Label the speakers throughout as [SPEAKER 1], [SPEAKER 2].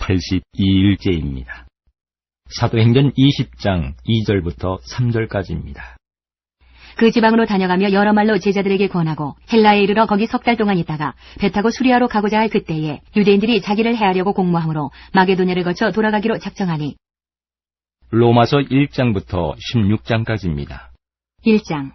[SPEAKER 1] 82일째입니다. 사도행전 20장 2절부터 3절까지입니다.
[SPEAKER 2] 그 지방으로 다녀가며 여러 말로 제자들에게 권하고 헬라에 이르러 거기 석 달 동안 있다가 배 타고 수리아로 가고자 할 그때에 유대인들이 자기를 해하려고 공모하므로 마게도냐를 거쳐 돌아가기로 작정하니.
[SPEAKER 1] 로마서 1장부터 16장까지입니다.
[SPEAKER 2] 1장.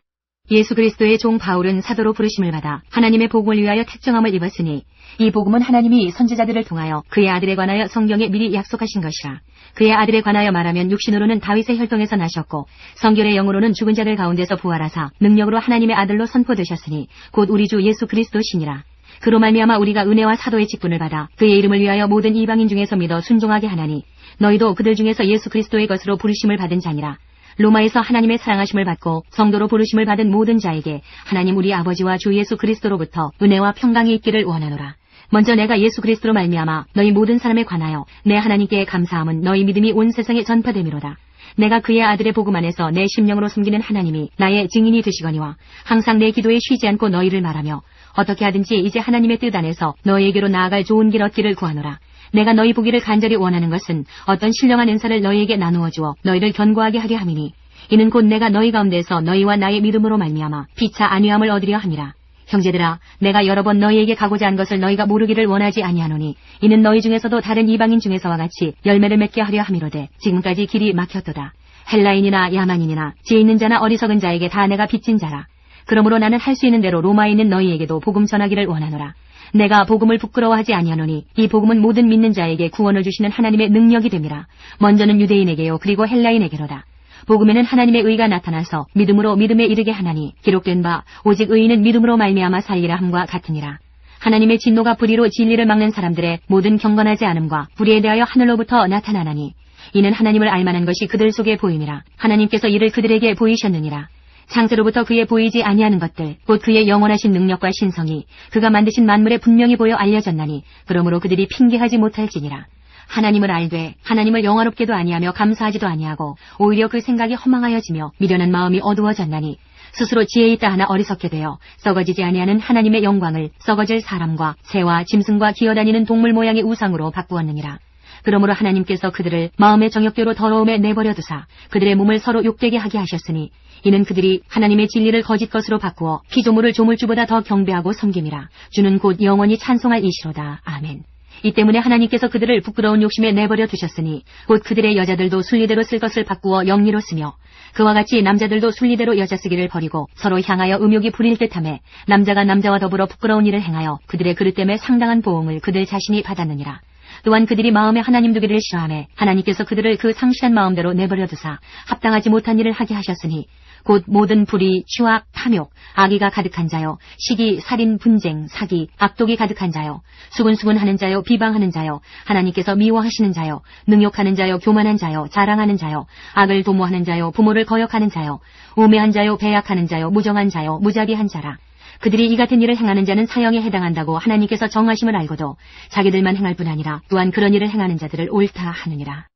[SPEAKER 2] 예수 그리스도의 종 바울은 사도로 부르심을 받아 하나님의 복음을 위하여 택정함을 입었으니 이 복음은 하나님이 선지자들을 통하여 그의 아들에 관하여 성경에 미리 약속하신 것이라. 그의 아들에 관하여 말하면 육신으로는 다윗의 혈통에서 나셨고 성결의 영으로는 죽은 자들 가운데서 부활하사 능력으로 하나님의 아들로 선포되셨으니 곧 우리 주 예수 그리스도시니라. 그로 말미암아 우리가 은혜와 사도의 직분을 받아 그의 이름을 위하여 모든 이방인 중에서 믿어 순종하게 하나니 너희도 그들 중에서 예수 그리스도의 것으로 부르심을 받은 자니라. 로마에서 하나님의 사랑하심을 받고 성도로 부르심을 받은 모든 자에게 하나님 우리 아버지와 주 예수 그리스도로부터 은혜와 평강이 있기를 원하노라. 먼저 내가 예수 그리스도로 말미암아 너희 모든 사람에 관하여 내 하나님께 감사함은 너희 믿음이 온 세상에 전파됨이로다. 내가 그의 아들의 복음 안에서 내 심령으로 숨기는 하나님이 나의 증인이 되시거니와 항상 내 기도에 쉬지 않고 너희를 말하며 어떻게 하든지 이제 하나님의 뜻 안에서 너희에게로 나아갈 좋은 길 얻기를 구하노라. 내가 너희 보기를 간절히 원하는 것은 어떤 신령한 은사를 너희에게 나누어 주어 너희를 견고하게 하려 함이니 이는 곧 내가 너희 가운데서 너희와 나의 믿음으로 말미암아 피차 안위함을 얻으려 함이라. 형제들아, 내가 여러 번 너희에게 가고자 한 것을 너희가 모르기를 원하지 아니하노니 이는 너희 중에서도 다른 이방인 중에서와 같이 열매를 맺게 하려 함이로되 지금까지 길이 막혔도다. 헬라인이나 야만인이나 지혜 있는 자나 어리석은 자에게 다 내가 빚진 자라. 그러므로 나는 할 수 있는 대로 로마에 있는 너희에게도 복음 전하기를 원하노라. 내가 복음을 부끄러워하지 아니하노니 이 복음은 모든 믿는 자에게 구원을 주시는 하나님의 능력이 됨이라. 먼저는 유대인에게요 그리고 헬라인에게로다. 복음에는 하나님의 의가 나타나서 믿음으로 믿음에 이르게 하나니 기록된 바 오직 의인은 믿음으로 말미암아 살리라 함과 같으니라. 하나님의 진노가 불의로 진리를 막는 사람들의 모든 경건하지 않음과 불의에 대하여 하늘로부터 나타나나니 이는 하나님을 알만한 것이 그들 속에 보임이라. 하나님께서 이를 그들에게 보이셨느니라. 창세로부터 그의 보이지 아니하는 것들 곧 그의 영원하신 능력과 신성이 그가 만드신 만물에 분명히 보여 알려졌나니 그러므로 그들이 핑계하지 못할지니라. 하나님을 알되 하나님을 영화롭게도 아니하며 감사하지도 아니하고 오히려 그 생각이 허망하여지며 미련한 마음이 어두워졌나니 스스로 지혜 있다 하나 어리석게 되어 썩어지지 아니하는 하나님의 영광을 썩어질 사람과 새와 짐승과 기어다니는 동물 모양의 우상으로 바꾸었느니라. 그러므로 하나님께서 그들을 마음의 정욕대로 더러움에 내버려 두사 그들의 몸을 서로 욕되게 하게 하셨으니 이는 그들이 하나님의 진리를 거짓 것으로 바꾸어 피조물을 조물주보다 더 경배하고 섬김이라. 주는 곧 영원히 찬송할 이시로다. 아멘. 이 때문에 하나님께서 그들을 부끄러운 욕심에 내버려 두셨으니 곧 그들의 여자들도 순리대로 쓸 것을 바꾸어 영리로 쓰며 그와 같이 남자들도 순리대로 여자 쓰기를 버리고 서로 향하여 음욕이 부릴 듯하며 남자가 남자와 더불어 부끄러운 일을 행하여 그들의 그릇 때문에 상당한 보응을 그들 자신이 받았느니라. 또한 그들이 마음에 하나님 두기를 싫어하며 하나님께서 그들을 그 상실한 마음대로 내버려 두사 합당하지 못한 일을 하게 하셨으니 곧 모든 불의, 휴악, 탐욕, 악의가 가득한 자요, 시기, 살인, 분쟁, 사기, 악독이 가득한 자요, 수근수근하는 자요, 비방하는 자요, 하나님께서 미워하시는 자요, 능욕하는 자요, 교만한 자요, 자랑하는 자요, 악을 도모하는 자요, 부모를 거역하는 자요, 우매한 자요, 배약하는 자요, 무정한 자요, 무자비한 자라. 그들이 이 같은 일을 행하는 자는 사형에 해당한다고 하나님께서 정하심을 알고도 자기들만 행할 뿐 아니라 또한 그런 일을 행하는 자들을 옳다 하느니라.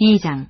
[SPEAKER 2] 2장.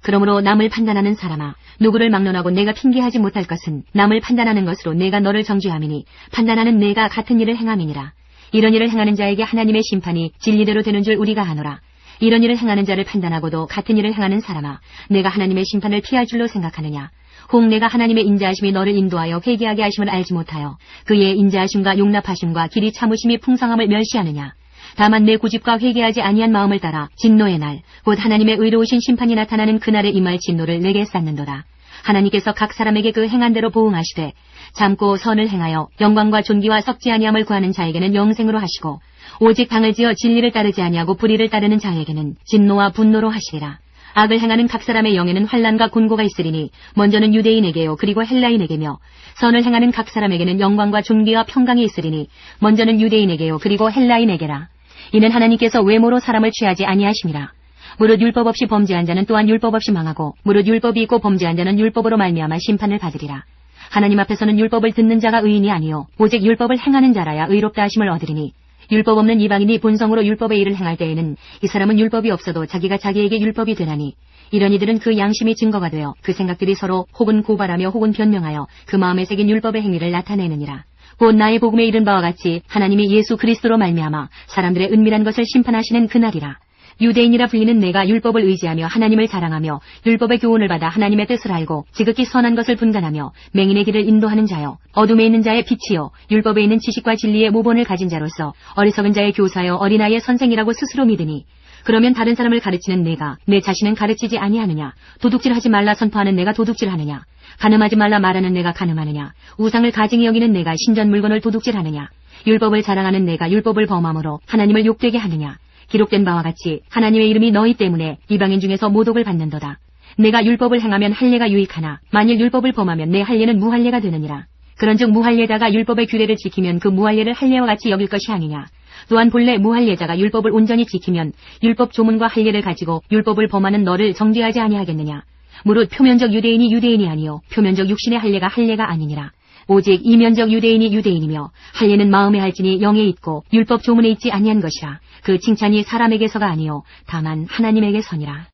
[SPEAKER 2] 그러므로 남을 판단하는 사람아, 누구를 막론하고 내가 핑계하지 못할 것은 남을 판단하는 것으로 내가 너를 정죄함이니 판단하는 내가 같은 일을 행함이니라. 이런 일을 행하는 자에게 하나님의 심판이 진리대로 되는 줄 우리가 아노라. 이런 일을 행하는 자를 판단하고도 같은 일을 행하는 사람아, 내가 하나님의 심판을 피할 줄로 생각하느냐. 혹 내가 하나님의 인자하심이 너를 인도하여 회개하게 하심을 알지 못하여 그의 인자하심과 용납하심과 길이 참으심이 풍성함을 멸시하느냐. 다만 내 고집과 회개하지 아니한 마음을 따라 진노의 날, 곧 하나님의 의로우신 심판이 나타나는 그날에 임할 진노를 내게 쌓는도다. 하나님께서 각 사람에게 그 행한 대로 보응하시되 참고 선을 행하여 영광과 존귀와 썩지 아니함을 구하는 자에게는 영생으로 하시고 오직 당을 지어 진리를 따르지 아니하고 불의를 따르는 자에게는 진노와 분노로 하시리라. 악을 행하는 각 사람의 영에는 환난과 곤고가 있으리니 먼저는 유대인에게요 그리고 헬라인에게며 선을 행하는 각 사람에게는 영광과 존귀와 평강이 있으리니 먼저는 유대인에게요 그리고 헬라인에게라. 이는 하나님께서 외모로 사람을 취하지 아니하심이라. 무릇 율법 없이 범죄한 자는 또한 율법 없이 망하고 무릇 율법이 있고 범죄한 자는 율법으로 말미암아 심판을 받으리라. 하나님 앞에서는 율법을 듣는 자가 의인이 아니요 오직 율법을 행하는 자라야 의롭다 하심을 얻으리니 율법 없는 이방인이 본성으로 율법의 일을 행할 때에는 이 사람은 율법이 없어도 자기가 자기에게 율법이 되나니 이런 이들은 그 양심이 증거가 되어 그 생각들이 서로 혹은 고발하며 혹은 변명하여 그 마음에 새긴 율법의 행위를 나타내느니라. 곧 나의 복음에 이른 바와 같이 하나님이 예수 그리스도로 말미암아 사람들의 은밀한 것을 심판하시는 그날이라. 유대인이라 불리는 내가 율법을 의지하며 하나님을 자랑하며 율법의 교훈을 받아 하나님의 뜻을 알고 지극히 선한 것을 분간하며 맹인의 길을 인도하는 자요 어둠에 있는 자의 빛이요 율법에 있는 지식과 진리의 모본을 가진 자로서 어리석은 자의 교사요 어린아이의 선생이라고 스스로 믿으니 그러면 다른 사람을 가르치는 내가 내 자신은 가르치지 아니하느냐? 도둑질하지 말라 선포하는 내가 도둑질하느냐? 간음하지 말라 말하는 내가 간음하느냐? 우상을 가증히 여기는 내가 신전 물건을 도둑질하느냐? 율법을 자랑하는 내가 율법을 범함으로 하나님을 욕되게 하느냐? 기록된 바와 같이 하나님의 이름이 너희 때문에 이방인 중에서 모독을 받는도다. 내가 율법을 행하면 할례가 유익하나 만일 율법을 범하면 내 할례는 무할례가 되느니라. 그런즉 무할례자가 율법의 규례를 지키면 그 무할례를 할례와 같이 여길 것이 아니냐. 또한 본래 무할례자가 율법을 온전히 지키면 율법 조문과 할례를 가지고 율법을 범하는 너를 정죄하지 아니하겠느냐. 무릇 표면적 유대인이 유대인이 아니요 표면적 육신의 할례가 할례가 아니니라. 오직 이면적 유대인이 유대인이며 할례는 마음에 할지니 영에 있고 율법 조문에 있지 아니한 것이라. 그 칭찬이 사람에게서가 아니요 다만 하나님에게서니라.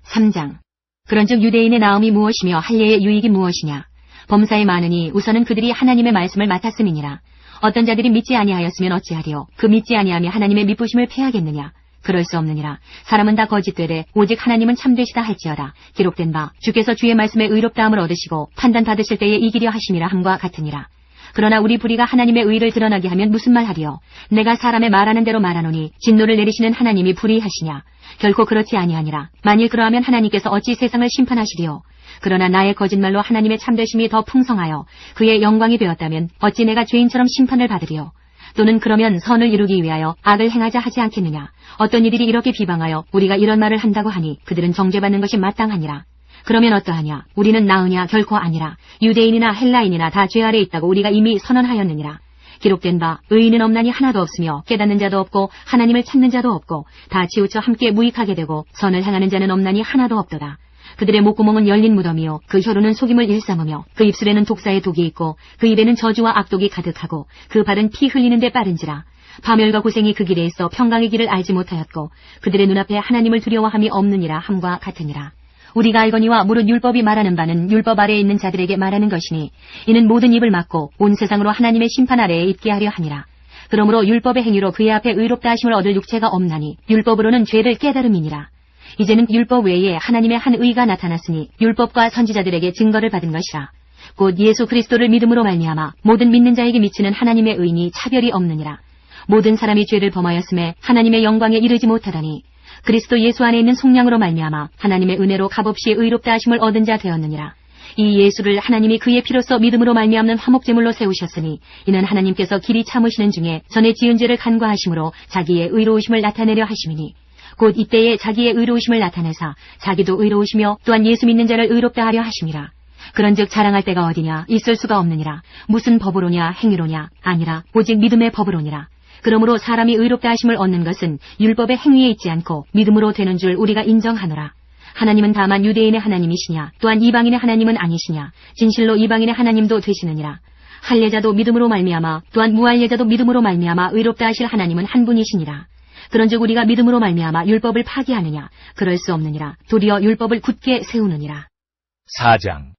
[SPEAKER 2] 3장. 그런즉 유대인의 나음이 무엇이며 할례의 유익이 무엇이냐. 범사에 많으니 우선은 그들이 하나님의 말씀을 맡았음이니라. 어떤 자들이 믿지 아니하였으면 어찌하리요. 그 믿지 아니하며 하나님의 미쁘심을 패하겠느냐. 그럴 수 없느니라. 사람은 다 거짓되되 오직 하나님은 참되시다 할지어다. 기록된 바 주께서 주의 말씀에 의롭다함을 얻으시고 판단받으실 때에 이기려 하심이라 함과 같으니라. 그러나 우리 불의가 하나님의 의를 드러나게 하면 무슨 말하리요. 내가 사람의 말하는 대로 말하노니 진노를 내리시는 하나님이 불의하시냐. 결코 그렇지 아니하니라. 만일 그러하면 하나님께서 어찌 세상을 심판하시리요. 그러나 나의 거짓말로 하나님의 참되심이 더 풍성하여 그의 영광이 되었다면 어찌 내가 죄인처럼 심판을 받으리요. 또는 그러면 선을 이루기 위하여 악을 행하자 하지 않겠느냐. 어떤 이들이 이렇게 비방하여 우리가 이런 말을 한다고 하니 그들은 정죄받는 것이 마땅하니라. 그러면 어떠하냐. 우리는 나으냐. 결코 아니라. 유대인이나 헬라인이나 다 죄 아래 있다고 우리가 이미 선언하였느니라. 기록된 바 의인은 없나니 하나도 없으며 깨닫는 자도 없고 하나님을 찾는 자도 없고 다 치우쳐 함께 무익하게 되고 선을 행하는 자는 없나니 하나도 없도다. 그들의 목구멍은 열린 무덤이요 그 혀로는 속임을 일삼으며 그 입술에는 독사의 독이 있고 그 입에는 저주와 악독이 가득하고 그 발은 피 흘리는데 빠른지라. 파멸과 고생이 그 길에 있어 평강의 길을 알지 못하였고 그들의 눈앞에 하나님을 두려워함이 없느니라 함과 같으니라. 우리가 알거니와 무릇 율법이 말하는 바는 율법 아래에 있는 자들에게 말하는 것이니 이는 모든 입을 막고 온 세상으로 하나님의 심판 아래에 있게 하려 하니라. 그러므로 율법의 행위로 그의 앞에 의롭다 하심을 얻을 육체가 없나니 율법으로는 죄를 깨달음이니라. 이제는 율법 외에 하나님의 한 의가 나타났으니 율법과 선지자들에게 증거를 받은 것이라. 곧 예수 그리스도를 믿음으로 말미암아 모든 믿는 자에게 미치는 하나님의 의니 차별이 없느니라. 모든 사람이 죄를 범하였음에 하나님의 영광에 이르지 못하다니 그리스도 예수 안에 있는 속량으로 말미암아 하나님의 은혜로 값없이 의롭다 하심을 얻은 자 되었느니라. 이 예수를 하나님이 그의 피로써 믿음으로 말미암는 화목제물로 세우셨으니 이는 하나님께서 길이 참으시는 중에 전에 지은 죄를 간과하심으로 자기의 의로우심을 나타내려 하심이니 곧 이때에 자기의 의로우심을 나타내사 자기도 의로우시며 또한 예수 믿는 자를 의롭다 하려 하심이라. 그런즉 자랑할 때가 어디냐. 있을 수가 없느니라. 무슨 법으로냐 행위로냐. 아니라 오직 믿음의 법으로니라. 그러므로 사람이 의롭다 하심을 얻는 것은 율법의 행위에 있지 않고 믿음으로 되는 줄 우리가 인정하노라. 하나님은 다만 유대인의 하나님이시냐 또한 이방인의 하나님은 아니시냐. 진실로 이방인의 하나님도 되시느니라. 할례자도 믿음으로 말미암아 또한 무할례자도 믿음으로 말미암아 의롭다 하실 하나님은 한 분이시니라. 그런즉 우리가 믿음으로 말미암아 율법을 파기하느냐. 그럴 수 없느니라. 도리어 율법을 굳게 세우느니라.
[SPEAKER 3] 4장.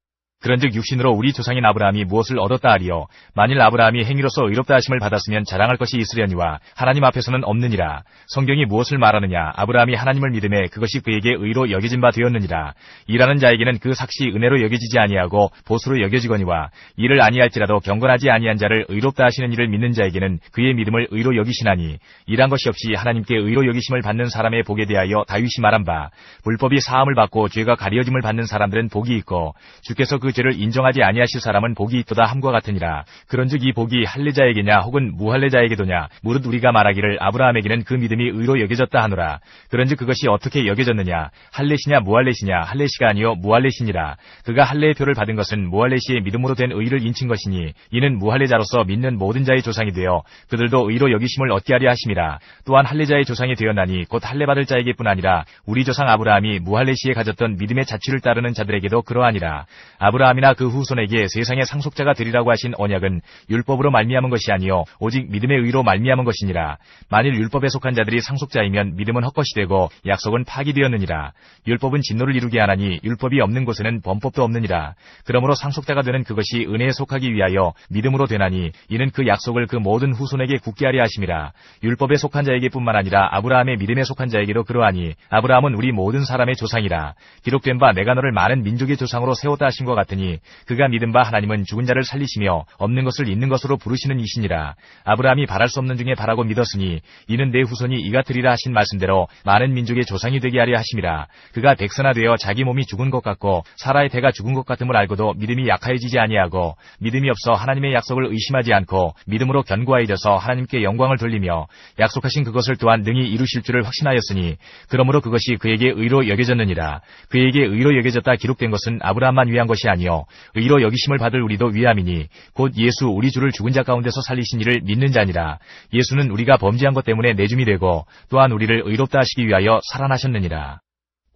[SPEAKER 3] 그런즉 육신으로 우리 조상인 아브라함이 무엇을 얻었다 하리요. 만일 아브라함이 행위로서 의롭다 하심을 받았으면 자랑할 것이 있으려니와 하나님 앞에서는 없느니라. 성경이 무엇을 말하느냐. 아브라함이 하나님을 믿음에 그것이 그에게 의로 여겨진 바 되었느니라. 일하는 자에게는 그 삭시 은혜로 여겨지지 아니하고 보수로 여겨지거니와 이를 아니할지라도 경건하지 아니한 자를 의롭다 하시는 이를 믿는 자에게는 그의 믿음을 의로 여기시나니 일한 것이 없이 하나님께 의로 여기심을 받는 사람의 복에 대하여 다윗이 말한 바 불법이 사함을 받고 죄가 가려짐을 받는 사람들은 복이 있고 주께서 그 죄를 인정하지 아니하실 사람은 복이 있도다 함과 같으니라. 그런즉 이 복이 할례자에게냐 혹은 무할례자에게도냐. 무릇 우리가 말하기를 아브라함에게는 그 믿음이 의로 여겨졌다 하노라. 그런즉 그것이 어떻게 여겨졌느냐. 할례시냐 무할례시냐. 할례시가 아니요 무할례시니라. 그가 할례의 표를 받은 것은 무할례시의 믿음으로 된 의를 인친 것이니 이는 무할례자로서 믿는 모든 자의 조상이 되어 그들도 의로 여기심을 얻게 하려 하심이라. 또한 할례자의 조상이 되었나니 곧 할례받을 자에게뿐 아니라 우리 조상 아브라함이 무할례시에 가졌던 믿음의 자취를 따르는 자들에게도 그러하니라. 아브라함이 아브라함이나 그 후손에게 세상의 상속자가 되리라고 하신 언약은 율법으로 말미암은 것이 아니요 오직 믿음의 의로 말미암은 것이니라. 만일 율법에 속한 자들이 상속자이면 믿음은 헛것이 되고 약속은 파기되었느니라. 율법은 진노를 이루게 하나니 율법이 없는 곳에는 범법도 없느니라. 그러므로 상속자가 되는 그것이 은혜에 속하기 위하여 믿음으로 되나니 이는 그 약속을 그 모든 후손에게 굳게 하려 하심이라. 율법에 속한 자에게뿐만 아니라 아브라함의 믿음에 속한 자에게도 그러하니 아브라함은 우리 모든 사람의 조상이라. 기록된 바 내가 너를 많은 민족의 조상으로 세웠다 하신 것 같으니 그가 믿은 바 하나님은 죽은 자를 살리시며 없는 것을 있는 것으로 부르시는 이시니라. 아브라함이 바랄 수 없는 중에 바라고 믿었으니 이는 내 후손이 이 같으리라 하신 말씀대로 많은 민족의 조상이 되게 하려 하심이라. 그가 백선화되어 자기 몸이 죽은 것 같고 사라의 태가 죽은 것 같음을 알고도 믿음이 약하여지지 아니하고 믿음이 없어 하나님의 약속을 의심하지 않고 믿음으로 견고하여져서 하나님께 영광을 돌리며 약속하신 그것을 또한 능히 이루실 줄을 확신하였으니 그러므로 그것이 그에게 의로 여겨졌느니라. 그에게 의로 여겨졌다 기록된 것은 아브라함만 위한 것이 아니요 의로 여기심을 받을 우리도 위함이니 곧 예수 우리 주를 죽은 자 가운데서 살리신 이를 믿는 자니라. 예수는 우리가 범죄한 것 때문에 내줌이 되고 또한 우리를 의롭다 하시기 위하여 살아나셨느니라.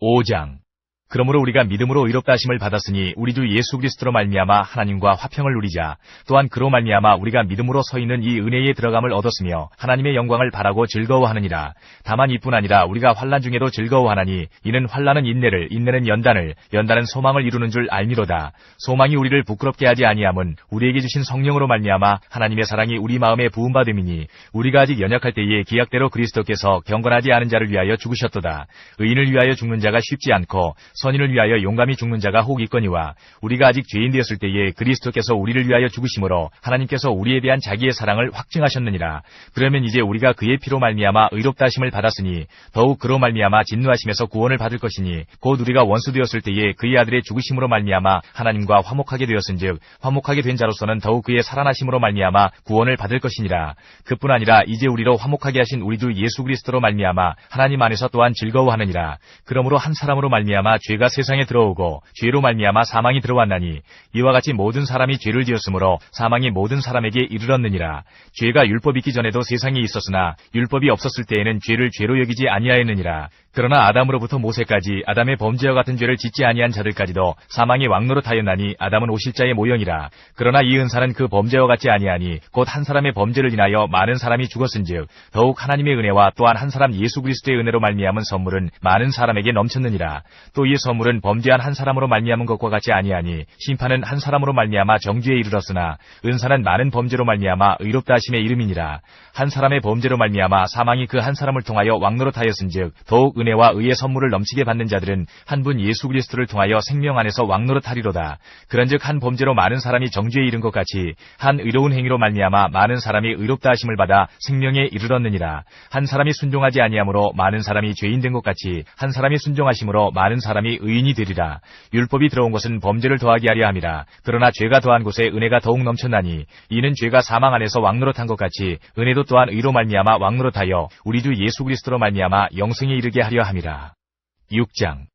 [SPEAKER 3] 5장. 그러므로 우리가 믿음으로 의롭다 하심을 받았으니 우리 주 예수 그리스도로 말미암아 하나님과 화평을 누리자. 또한 그로 말미암아 우리가 믿음으로 서 있는 이 은혜에 들어감을 얻었으며 하나님의 영광을 바라고 즐거워하느니라. 다만 이뿐 아니라 우리가 환난 중에도 즐거워하나니 이는 환난은 인내를, 인내는 연단을, 연단은 소망을 이루는 줄 알미로다. 소망이 우리를 부끄럽게 하지 아니함은 우리에게 주신 성령으로 말미암아 하나님의 사랑이 우리 마음에 부음받음이니 우리가 아직 연약할 때에 기약대로 그리스도께서 경건하지 않은 자를 위하여 죽으셨도다. 의인을 위하여 죽는 자가 쉽지 않고 선인을 위하여 용감히 죽는 자가 혹 있거니와 우리가 아직 죄인 되었을 때에 그리스도께서 우리를 위하여 죽으심으로 하나님께서 우리에 대한 자기의 사랑을 확증하셨느니라. 그러면 이제 우리가 그의 피로 말미암아 의롭다 하심을 받았으니 더욱 그로 말미암아 진노하심에서 구원을 받을 것이니 곧 우리가 원수 되었을 때에 그의 아들의 죽으심으로 말미암아 하나님과 화목하게 되었은즉 화목하게 된 자로서는 더욱 그의 살아나심으로 말미암아 구원을 받을 것이니라. 그뿐 아니라 이제 우리로 화목하게 하신 우리 주 예수 그리스도로 말미암아 하나님 안에서 또한 즐거워하느니라. 그러므로 한 사람으로 말미암아 죄가 세상에 들어오고 죄로 말미암아 사망이 들어왔나니 이와 같이 모든 사람이 죄를 지었으므로 사망이 모든 사람에게 이르렀느니라. 죄가 율법 있기 전에도 세상에 있었으나 율법이 없었을 때에는 죄를 죄로 여기지 아니하였느니라. 그러나 아담으로부터 모세까지 아담의 범죄와 같은 죄를 짓지 아니한 자들까지도 사망의 왕노릇하였나니 아담은 오실자의 모형이라. 그러나 이 은사는 그 범죄와 같지 아니하니 곧 한 사람의 범죄를 인하여 많은 사람이 죽었은즉 더욱 하나님의 은혜와 또한 한 사람 예수 그리스도의 은혜로 말미암은 선물은 많은 사람에게 넘쳤느니라. 또 이 선물은 범죄한 한 사람으로 말미암은 것과 같지 아니하니 심판은 한 사람으로 말미암아 정죄에 이르렀으나 은사는 많은 범죄로 말미암아 의롭다 하심의 이름이니라. 한 사람의 범죄로 말미암아 사망이 그 한 사람을 통하여 왕노릇하였은즉 더욱 은혜와 의의 선물을 넘치게 받는 자들은 한 분 예수 그리스도를 통하여 생명 안에서 왕노릇하리로다. 그런즉 한 범죄로 많은 사람이 정죄에 이른 것 같이 한 의로운 행위로 말미암아 많은 사람이 의롭다 하심을 받아 생명에 이르렀느니라. 한 사람이 순종하지 아니하므로 많은 사람이 죄인 된 것 같이 한 사람이 순종하심으로 많은 사람이 의인이 되리라. 율법이 들어온 것은 범죄를 더하게 하려 함이라. 그러나 죄가 더한 곳에 은혜가 더욱 넘쳤나니 이는 죄가 사망 안에서 왕노릇한 것 같이 은혜도 또한 의로 말미암아 왕노릇하여 우리 주 예수 그리스도로 말미암아 영생에 이르게 하려 함이라. 6장.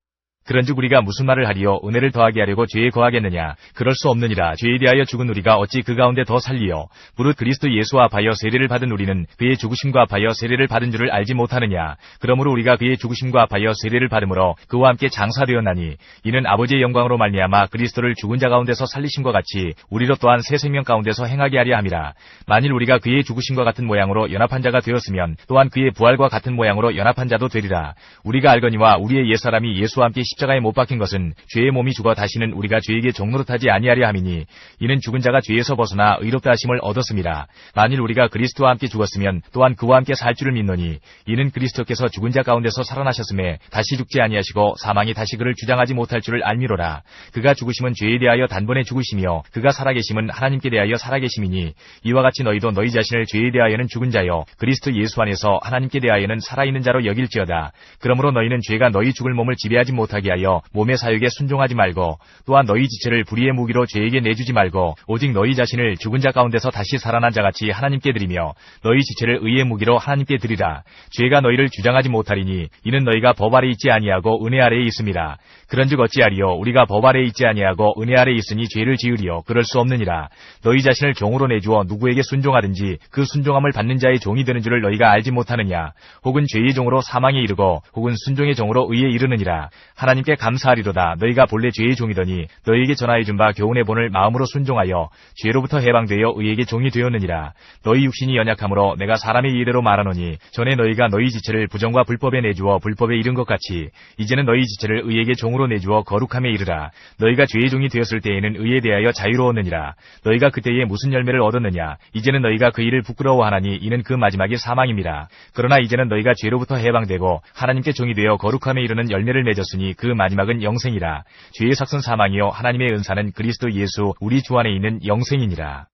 [SPEAKER 3] 그런즉 우리가 무슨 말을 하리요? 은혜를 더하게 하려고 죄에 거하겠느냐? 그럴 수 없느니라. 죄에 대하여 죽은 우리가 어찌 그 가운데 더 살리요? 무릇 그리스도 예수와 합하여 세례를 받은 우리는 그의 죽으심과 합하여 세례를 받은 줄을 알지 못하느냐? 그러므로 우리가 그의 죽으심과 합하여 세례를 받음으로 그와 함께 장사되었나니 이는 아버지의 영광으로 말미암아 그리스도를 죽은 자 가운데서 살리심과 같이 우리로 또한 새 생명 가운데서 행하게 하려 함이라. 만일 우리가 그의 죽으심과 같은 모양으로 연합한 자가 되었으면 또한 그의 부활과 같은 모양으로 연합한 자도 되리라. 우리가 알거니와 우리의 옛사람이 예수와 함께 십자가에 못 박힌 것은 죄의 몸이 죽어 다시는 우리가 죄에게 종노릇하지 아니하려 함이니 이는 죽은 자가 죄에서 벗어나 의롭다 하심을 얻었음이라. 만일 우리가 그리스도와 함께 죽었으면 또한 그와 함께 살 줄을 믿노니 이는 그리스도께서 죽은 자 가운데서 살아나셨음에 다시 죽지 아니하시고 사망이 다시 그를 주장하지 못할 줄을 알미로라. 그가 죽으심은 죄에 대하여 단번에 죽으시며 그가 살아계심은 하나님께 대하여 살아계심이니 이와 같이 너희도 너희 자신을 죄에 대하여는 죽은 자요 그리스도 예수 안에서 하나님께 대하여는 살아있는 자로 여길지어다. 그러므로 너희는 죄가 너희 죽을 몸을 지배하지 못하게 하여 몸의 사욕에 순종하지 말고 또한 너희 지체를 불의의 무기로 죄에게 내주지 말고 오직 너희 자신을 죽은 자 가운데서 다시 살아난 자같이 하나님께 드리며 너희 지체를 의의 무기로 하나님께 드리라. 죄가 너희를 주장하지 못하리니 이는 너희가 법 아래 있지 아니하고 은혜 아래에 있음이라. 그런즉 어찌하리요? 우리가 법 아래에 있지 아니하고 은혜 아래에 있으니 죄를 지으리요? 그럴 수 없느니라. 너희 자신을 종으로 내주어 누구에게 순종하든지 그 순종함을 받는 자의 종이 되는 줄을 너희가 알지 못하느냐? 혹은 죄의 종으로 사망에 이르고 혹은 순종의 종으로 의에 이르느니라. 하나님 하나님께 감사하리로다. 너희가 본래 죄의 종이더니 너희에게 전하여 준 바 교훈의 본을 마음으로 순종하여 죄로부터 해방되어 의에게 종이 되었느니라. 너희 육신이 연약함으로 내가 사람의 이래로 말하노니 전에 너희가 너희 지체를 부정과 불법에 내주어 불법에 이른 것 같이 이제는 너희 지체를 의에게 종으로 내주어 거룩함에 이르라. 너희가 죄의 종이 되었을 때에는 의에 대하여 자유로웠느니라. 너희가 그때에 무슨 열매를 얻었느냐? 이제는 너희가 그 일을 부끄러워하나니 이는 그 마지막이 사망임이라. 그러나 이제는 너희가 죄로부터 해방되고 하나님께 종이 되어 거룩함에 이르는 열매를 맺었으니 그 마지막은 영생이라. 죄의 삭은 사망이요 하나님의 은사는 그리스도 예수 우리 주 안에 있는 영생이니라.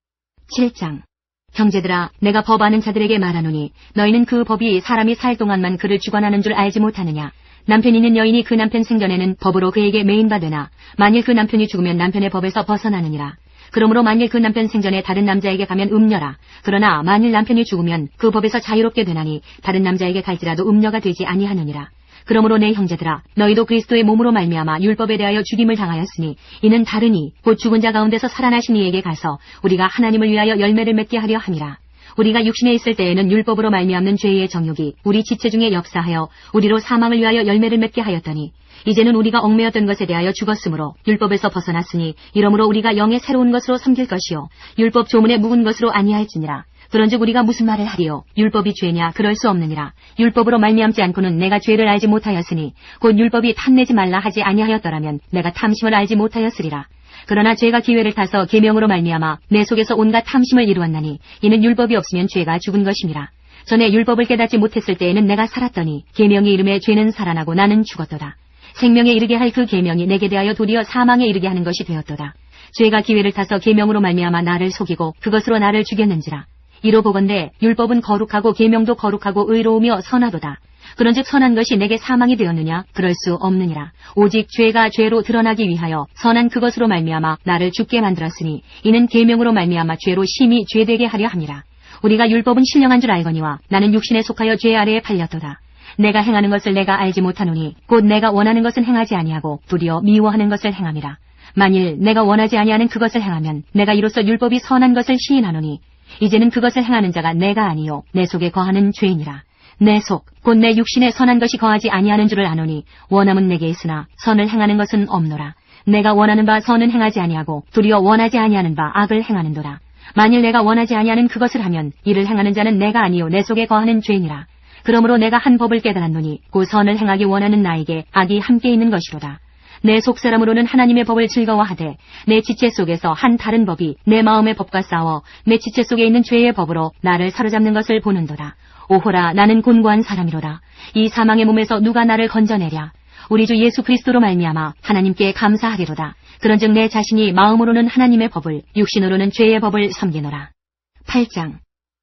[SPEAKER 2] 7장. 형제들아, 내가 법하는 자들에게 말하노니 너희는 그 법이 사람이 살 동안만 그를 주관하는 줄 알지 못하느냐. 남편 있는 여인이 그 남편 생전에는 법으로 그에게 매인받으나 만일 그 남편이 죽으면 남편의 법에서 벗어나느니라. 그러므로 만일 그 남편 생전에 다른 남자에게 가면 음녀라. 그러나 만일 남편이 죽으면 그 법에서 자유롭게 되나니 다른 남자에게 갈지라도 음녀가 되지 아니하느니라. 그러므로 내 형제들아, 너희도 그리스도의 몸으로 말미암아 율법에 대하여 죽임을 당하였으니 이는 다르니 곧 죽은 자 가운데서 살아나신 이에게 가서 우리가 하나님을 위하여 열매를 맺게 하려 함이라. 우리가 육신에 있을 때에는 율법으로 말미암는 죄의 정욕이 우리 지체 중에 역사하여 우리로 사망을 위하여 열매를 맺게 하였더니 이제는 우리가 얽매였던 것에 대하여 죽었으므로 율법에서 벗어났으니 이러므로 우리가 영의 새로운 것으로 섬길 것이요 율법 조문에 묵은 것으로 아니할지니라. 그런즉 우리가 무슨 말을 하리요? 율법이 죄냐? 그럴 수 없느니라. 율법으로 말미암지 않고는 내가 죄를 알지 못하였으니 곧 율법이 탐내지 말라 하지 아니하였더라면 내가 탐심을 알지 못하였으리라. 그러나 죄가 기회를 타서 계명으로 말미암아 내 속에서 온갖 탐심을 이루었나니 이는 율법이 없으면 죄가 죽은 것임이라. 전에 율법을 깨닫지 못했을 때에는 내가 살았더니 계명이 이름에 죄는 살아나고 나는 죽었도다. 생명에 이르게 할 그 계명이 내게 대하여 도리어 사망에 이르게 하는 것이 되었도다. 죄가 기회를 타서 계명으로 말미암아 나를 속이고 그것으로 나를 죽였는지라. 이로 보건대 율법은 거룩하고 계명도 거룩하고 의로우며 선하도다. 그런즉 선한 것이 내게 사망이 되었느냐? 그럴 수 없느니라. 오직 죄가 죄로 드러나기 위하여 선한 그것으로 말미암아 나를 죽게 만들었으니 이는 계명으로 말미암아 죄로 심히 죄되게 하려 함이라. 우리가 율법은 신령한 줄 알거니와 나는 육신에 속하여 죄 아래에 팔렸도다. 내가 행하는 것을 내가 알지 못하노니 곧 내가 원하는 것은 행하지 아니하고 도리어 미워하는 것을 행함이라. 만일 내가 원하지 아니하는 그것을 행하면 내가 이로써 율법이 선한 것을 시인하노니 이제는 그것을 행하는 자가 내가 아니요 내 속에 거하는 죄이니라. 내 속 곧 내 육신에 선한 것이 거하지 아니하는 줄을 아노니 원함은 내게 있으나 선을 행하는 것은 없노라. 내가 원하는 바 선은 행하지 아니하고 도리어 원하지 아니하는 바 악을 행하는도다. 만일 내가 원하지 아니하는 그것을 하면 이를 행하는 자는 내가 아니요 내 속에 거하는 죄이니라. 그러므로 내가 한 법을 깨달았노니 그 선을 행하기 원하는 나에게 악이 함께 있는 것이로다. 내 속사람으로는 하나님의 법을 즐거워하되 내 지체 속에서 한 다른 법이 내 마음의 법과 싸워 내 지체 속에 있는 죄의 법으로 나를 사로잡는 것을 보는도다. 오호라, 나는 곤고한 사람이로다. 이 사망의 몸에서 누가 나를 건져내랴. 우리 주 예수 그리스도로 말미암아 하나님께 감사하리로다. 그런즉 내 자신이 마음으로는 하나님의 법을 육신으로는 죄의 법을 섬기노라. 8장.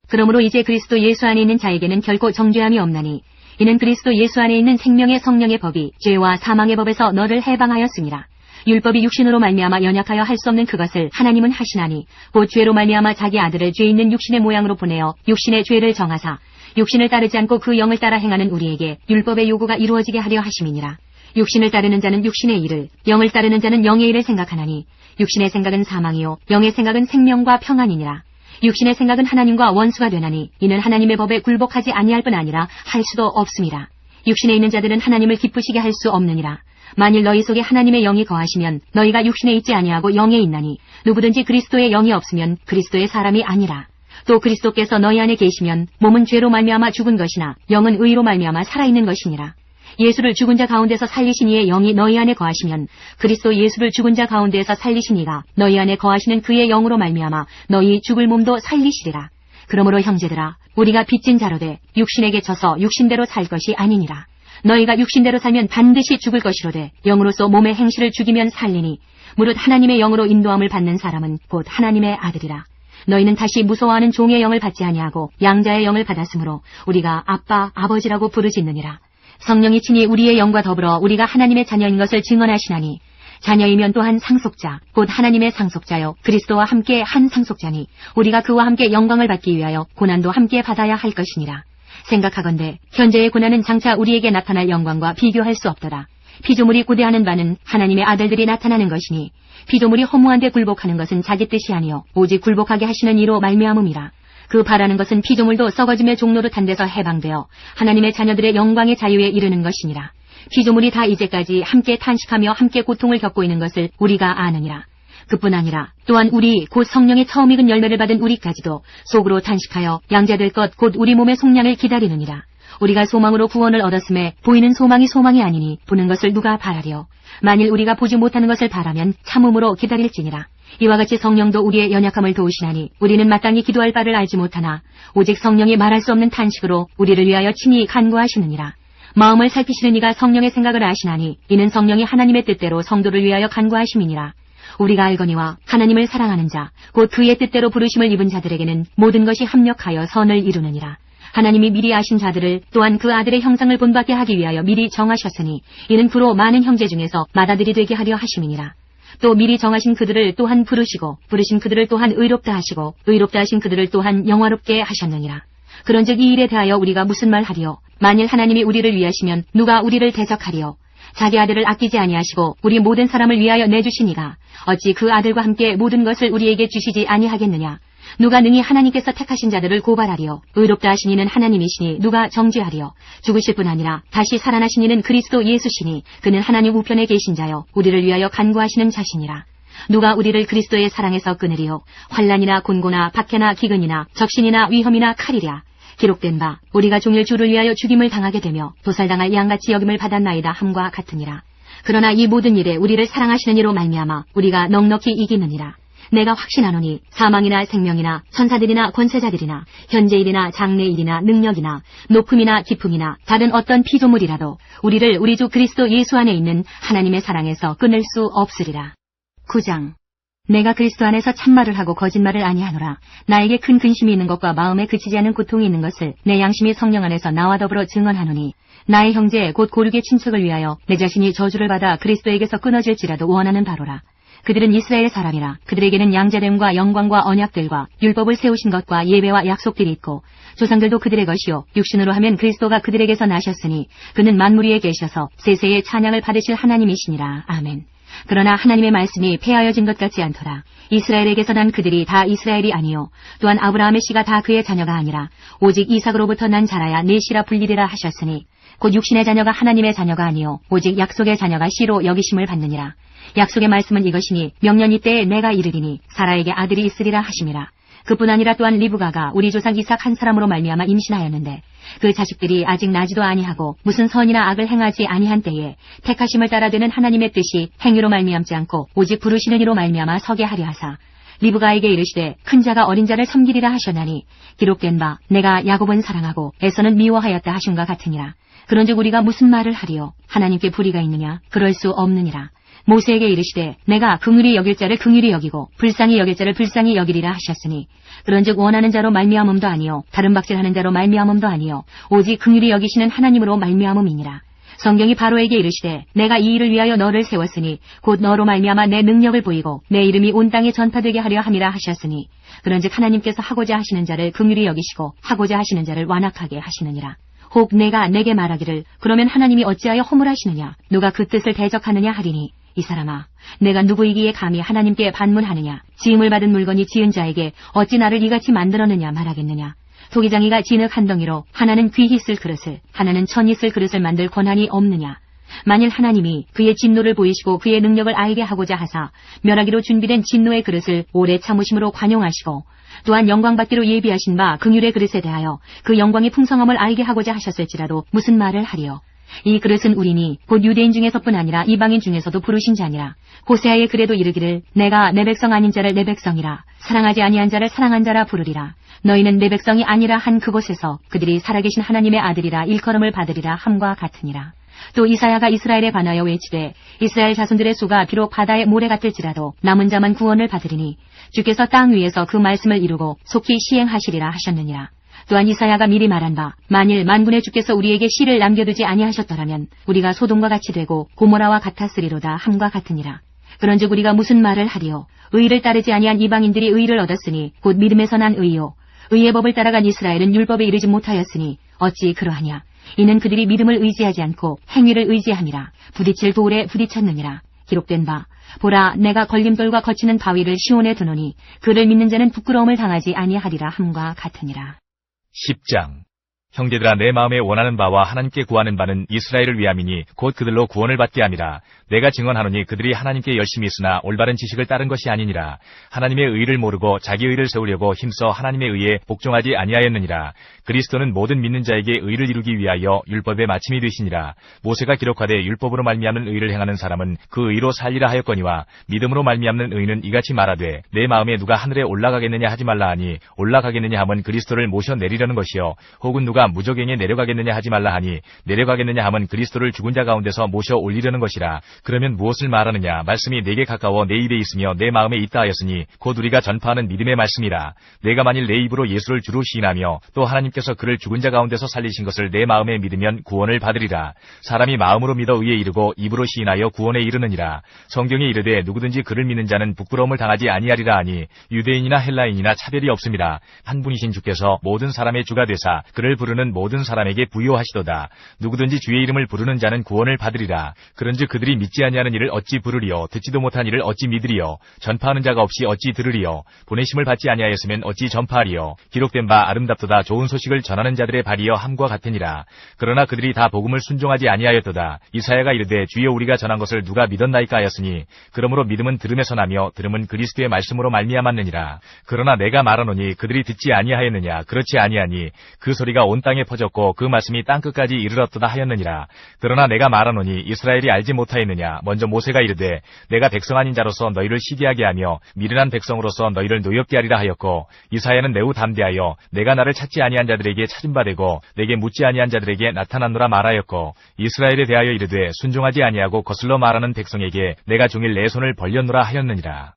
[SPEAKER 2] 그러므로 이제 그리스도 예수 안에 있는 자에게는 결코 정죄함이 없나니 이는 그리스도 예수 안에 있는 생명의 성령의 법이 죄와 사망의 법에서 너를 해방하였음이라. 율법이 육신으로 말미암아 연약하여 할 수 없는 그것을 하나님은 하시나니 곧 죄로 말미암아 자기 아들을 죄 있는 육신의 모양으로 보내어 육신의 죄를 정하사 육신을 따르지 않고 그 영을 따라 행하는 우리에게 율법의 요구가 이루어지게 하려 하심이니라. 육신을 따르는 자는 육신의 일을, 영을 따르는 자는 영의 일을 생각하나니 육신의 생각은 사망이요 영의 생각은 생명과 평안이니라. 육신의 생각은 하나님과 원수가 되나니 이는 하나님의 법에 굴복하지 아니할 뿐 아니라 할 수도 없음이라. 육신에 있는 자들은 하나님을 기쁘시게 할 수 없느니라. 만일 너희 속에 하나님의 영이 거하시면 너희가 육신에 있지 아니하고 영에 있나니 누구든지 그리스도의 영이 없으면 그리스도의 사람이 아니라. 또 그리스도께서 너희 안에 계시면 몸은 죄로 말미암아 죽은 것이나 영은 의로 말미암아 살아있는 것이니라. 예수를 죽은 자 가운데서 살리신 이의 영이 너희 안에 거하시면 그리스도 예수를 죽은 자 가운데에서 살리신 이가 너희 안에 거하시는 그의 영으로 말미암아 너희 죽을 몸도 살리시리라. 그러므로 형제들아, 우리가 빚진 자로 돼 육신에게 져서 육신대로 살 것이 아니니라. 너희가 육신대로 살면 반드시 죽을 것이로되 영으로서 몸의 행실을 죽이면 살리니 무릇 하나님의 영으로 인도함을 받는 사람은 곧 하나님의 아들이라. 너희는 다시 무서워하는 종의 영을 받지 아니하고 양자의 영을 받았으므로 우리가 아빠, 아버지라고 부르짖느니라. 성령이 친히 우리의 영과 더불어 우리가 하나님의 자녀인 것을 증언하시나니 자녀이면 또한 상속자, 곧 하나님의 상속자요 그리스도와 함께 한 상속자니 우리가 그와 함께 영광을 받기 위하여 고난도 함께 받아야 할 것이니라. 생각하건대 현재의 고난은 장차 우리에게 나타날 영광과 비교할 수 없더라. 피조물이 고대하는 바는 하나님의 아들들이 나타나는 것이니 피조물이 허무한 데 굴복하는 것은 자기 뜻이 아니요 오직 굴복하게 하시는 이로 말미암음이라. 그 바라는 것은 피조물도 썩어짐의 종로로 탄 데서 해방되어 하나님의 자녀들의 영광의 자유에 이르는 것이니라. 피조물이 다 이제까지 함께 탄식하며 함께 고통을 겪고 있는 것을 우리가 아느니라. 그뿐 아니라 또한 우리 곧 성령의 처음 익은 열매를 받은 우리까지도 속으로 탄식하여 양자될 것 곧 우리 몸의 속량을 기다리느니라. 우리가 소망으로 구원을 얻었음에 보이는 소망이 소망이 아니니 보는 것을 누가 바라려. 만일 우리가 보지 못하는 것을 바라면 참음으로 기다릴지니라. 이와 같이 성령도 우리의 연약함을 도우시나니 우리는 마땅히 기도할 바를 알지 못하나 오직 성령이 말할 수 없는 탄식으로 우리를 위하여 친히 간구하시느니라. 마음을 살피시는 이가 성령의 생각을 아시나니 이는 성령이 하나님의 뜻대로 성도를 위하여 간구하심이니라. 우리가 알거니와 하나님을 사랑하는 자 곧 그의 뜻대로 부르심을 입은 자들에게는 모든 것이 합력하여 선을 이루느니라. 하나님이 미리 아신 자들을 또한 그 아들의 형상을 본받게 하기 위하여 미리 정하셨으니 이는 그로 많은 형제 중에서 맏아들이 되게 하려 하심이니라. 또 미리 정하신 그들을 또한 부르시고 부르신 그들을 또한 의롭다 하시고 의롭다 하신 그들을 또한 영화롭게 하셨느니라. 그런즉 이 일에 대하여 우리가 무슨 말하리요? 만일 하나님이 우리를 위하시면 누가 우리를 대적하리요? 자기 아들을 아끼지 아니하시고 우리 모든 사람을 위하여 내주시니가 어찌 그 아들과 함께 모든 것을 우리에게 주시지 아니하겠느냐? 누가 능히 하나님께서 택하신 자들을 고발하리요? 의롭다 하신 이는 하나님이시니 누가 정죄하리요? 죽으실 뿐 아니라 다시 살아나신 이는 그리스도 예수시니 그는 하나님 우편에 계신 자요 우리를 위하여 간구하시는 자시니라. 누가 우리를 그리스도의 사랑에서 끊으리요? 환난이나 곤고나 박해나 기근이나 적신이나 위험이나 칼이랴. 기록된 바 우리가 종일 주를 위하여 죽임을 당하게 되며 도살당할 양같이 여김을 받았나이다 함과 같으니라. 그러나 이 모든 일에 우리를 사랑하시는 이로 말미암아 우리가 넉넉히 이기느니라. 내가 확신하노니 사망이나 생명이나 천사들이나 권세자들이나 현재일이나 장래일이나 능력이나 높음이나 깊음이나 다른 어떤 피조물이라도 우리를 우리 주 그리스도 예수 안에 있는 하나님의 사랑에서 끊을 수 없으리라. 9장. 내가 그리스도 안에서 참말을 하고 거짓말을 아니하노라. 나에게 큰 근심이 있는 것과 마음에 그치지 않은 고통이 있는 것을 내 양심이 성령 안에서 나와 더불어 증언하노니 나의 형제 곧 고륙의 친척을 위하여 내 자신이 저주를 받아 그리스도에게서 끊어질지라도 원하는 바로라. 그들은 이스라엘 사람이라. 그들에게는 양자됨과 영광과 언약들과 율법을 세우신 것과 예배와 약속들이 있고 조상들도 그들의 것이요 육신으로 하면 그리스도가 그들에게서 나셨으니 그는 만물 위에 계셔서 세세의 찬양을 받으실 하나님이시니라. 아멘. 그러나 하나님의 말씀이 폐하여진 것 같지 않더라. 이스라엘에게서 난 그들이 다 이스라엘이 아니요 또한 아브라함의 씨가 다 그의 자녀가 아니라 오직 이삭으로부터 난 자라야 내 씨라 불리리라 하셨으니 곧 육신의 자녀가 하나님의 자녀가 아니요 오직 약속의 자녀가 씨로 여기심을 받느니라. 약속의 말씀은 이것이니 명년 이때에 내가 이르리니 사라에게 아들이 있으리라 하심이라. 그뿐 아니라 또한 리브가가 우리 조상 이삭 한 사람으로 말미암아 임신하였는데 그 자식들이 아직 나지도 아니하고 무슨 선이나 악을 행하지 아니한 때에 택하심을 따라 되는 하나님의 뜻이 행위로 말미암지 않고 오직 부르시는 이로 말미암아 서게 하려 하사 리브가에게 이르시되 큰 자가 어린 자를 섬기리라 하셨나니 기록된 바 내가 야곱은 사랑하고 에서는 미워하였다 하심과 같으니라. 그런즉 우리가 무슨 말을 하리요? 하나님께 불의가 있느냐? 그럴 수 없느니라. 모세에게 이르시되 내가 긍휼히 여길 자를 긍휼히 여기고 불쌍히 여길 자를 불쌍히 여기리라 하셨으니 그런즉 원하는 자로 말미암음도 아니요 다른 박질하는 자로 말미암음도 아니요 오직 긍휼히 여기시는 하나님으로 말미암음이니라. 성경이 바로에게 이르시되 내가 이 일을 위하여 너를 세웠으니 곧 너로 말미암아 내 능력을 보이고 내 이름이 온 땅에 전파되게 하려 함이라 하셨으니 그런즉 하나님께서 하고자 하시는 자를 긍휼히 여기시고 하고자 하시는 자를 완악하게 하시느니라. 혹 내가 내게 말하기를 그러면 하나님이 어찌하여 허물하시느냐 누가 그 뜻을 대적하느냐 하리니 이 사람아 내가 누구이기에 감히 하나님께 반문하느냐 지음을 받은 물건이 지은 자에게 어찌 나를 이같이 만들었느냐 말하겠느냐. 토기장이가 진흙 한 덩이로 하나는 귀히 쓸 그릇을 하나는 천히 쓸 그릇을 만들 권한이 없느냐. 만일 하나님이 그의 진노를 보이시고 그의 능력을 알게 하고자 하사 멸하기로 준비된 진노의 그릇을 오래 참으심으로 관용하시고 또한 영광받기로 예비하신 바 긍휼의 그릇에 대하여 그 영광의 풍성함을 알게 하고자 하셨을지라도 무슨 말을 하리요. 이 그릇은 우리니 곧 유대인 중에서뿐 아니라 이방인 중에서도 부르신 자니라. 호세아의 글에도 이르기를 내가 내 백성 아닌 자를 내 백성이라 사랑하지 아니한 자를 사랑한 자라 부르리라. 너희는 내 백성이 아니라 한 그곳에서 그들이 살아계신 하나님의 아들이라 일컬음을 받으리라 함과 같으니라. 또 이사야가 이스라엘에 관하여 외치되 이스라엘 자손들의 수가 비록 바다의 모래 같을지라도 남은 자만 구원을 받으리니 주께서 땅 위에서 그 말씀을 이루고 속히 시행하시리라 하셨느니라. 또한 이사야가 미리 말한 바 만일 만군의 주께서 우리에게 씨를 남겨두지 아니하셨더라면 우리가 소돔과 같이 되고 고모라와 같았으리로다 함과 같으니라. 그런즉 우리가 무슨 말을 하리요? 의를 따르지 아니한 이방인들이 의를 얻었으니 곧 믿음에서 난 의요 의의 법을 따라간 이스라엘은 율법에 이르지 못하였으니 어찌 그러하냐. 이는 그들이 믿음을 의지하지 않고 행위를 의지함이라. 부딪힐 돌에 부딪혔느니라. 기록된 바 보라 내가 걸림돌과 거치는 바위를 시온에 두노니 그를 믿는 자는 부끄러움을 당하지 아니하리라 함과 같으니라.
[SPEAKER 3] 10장. 형제들아, 내 마음에 원하는 바와 하나님께 구하는 바는 이스라엘을 위함이니 곧 그들로 구원을 받게 함이라. 내가 증언하노니 그들이 하나님께 열심히 있으나 올바른 지식을 따른 것이 아니니라. 하나님의 의를 모르고 자기 의를 세우려고 힘써 하나님의 의에 복종하지 아니하였느니라. 그리스도는 모든 믿는 자에게 의를 이루기 위하여 율법의 마침이 되시니라. 모세가 기록하되 율법으로 말미암는 의를 행하는 사람은 그 의로 살리라 하였거니와 믿음으로 말미암는 의는 이같이 말하되 내 마음에 누가 하늘에 올라가겠느냐 하지 말라 하니 올라가겠느냐 하면 그리스도를 모셔 내리려는 것이요 혹은 누가 무저갱에 내려가겠느냐 하지 말라 하니 내려가겠느냐 하면 그리스도를 죽은 자 가운데서 모셔 올리려는 것이라. 그러면 무엇을 말하느냐? 말씀이 내게 가까워 내 입에 있으며 내 마음에 있다 하였으니 곧 우리가 전파하는 믿음의 말씀이라. 내가 만일 내 입으로 예수를 주로 시인하며 또 하나님께서 그를 죽은 자 가운데서 살리신 것을 내 마음에 믿으면 구원을 받으리라. 사람이 마음으로 믿어 의에 이르고 입으로 시인하여 구원에 이르느니라. 성경에 이르되 누구든지 그를 믿는 자는 부끄러움을 당하지 아니하리라 하니 유대인이나 헬라인이나 차별이 없습니다. 한 분이신 주께서 모든 사람의 주가 되사 그를 부르는 모든 사람에게 부요하시도다. 누구든지 주의 이름을 부르는 자는 구원을 받으리라. 그런즉 그들이 믿지 아니하는 일을 어찌 부르리요? 듣지도 못한 일을 어찌 믿으리요? 전파하는 자가 없이 어찌 들으리요? 보내심을 받지 아니하였으면 어찌 전파하리요? 기록된 바 아름답도다 좋은 소식을 전하는 자들의 발이여 함과 같으니라. 그러나 그들이 다 복음을 순종하지 아니하였도다. 이사야가 이르되 주여 우리가 전한 것을 누가 믿었나이까 하였으니 그러므로 믿음은 들음에서 나며 들음은 그리스도의 말씀으로 말미암았느니라. 그러나 내가 말하노니 그들이 듣지 아니하였느냐? 그렇지 아니하니 그 소리가 온 땅에 퍼졌고 그 말씀이 땅끝까지 이르렀도다 하였느니라. 그러나 내가 말하노니 이스라엘이 알지 못하였느냐? 먼저 모세가 이르되 내가 백성 아닌 자로서 너희를 시기하게 하며 미련한 백성으로서 너희를 노엽게 하리라 하였고 이사야는 매우 담대하여 내가 나를 찾지 아니한 자들에게 찾은 바 되고 내게 묻지 아니한 자들에게 나타났노라 말하였고 이스라엘에 대하여 이르되 순종하지 아니하고 거슬러 말하는 백성에게 내가 종일 내 손을 벌렸노라 하였느니라.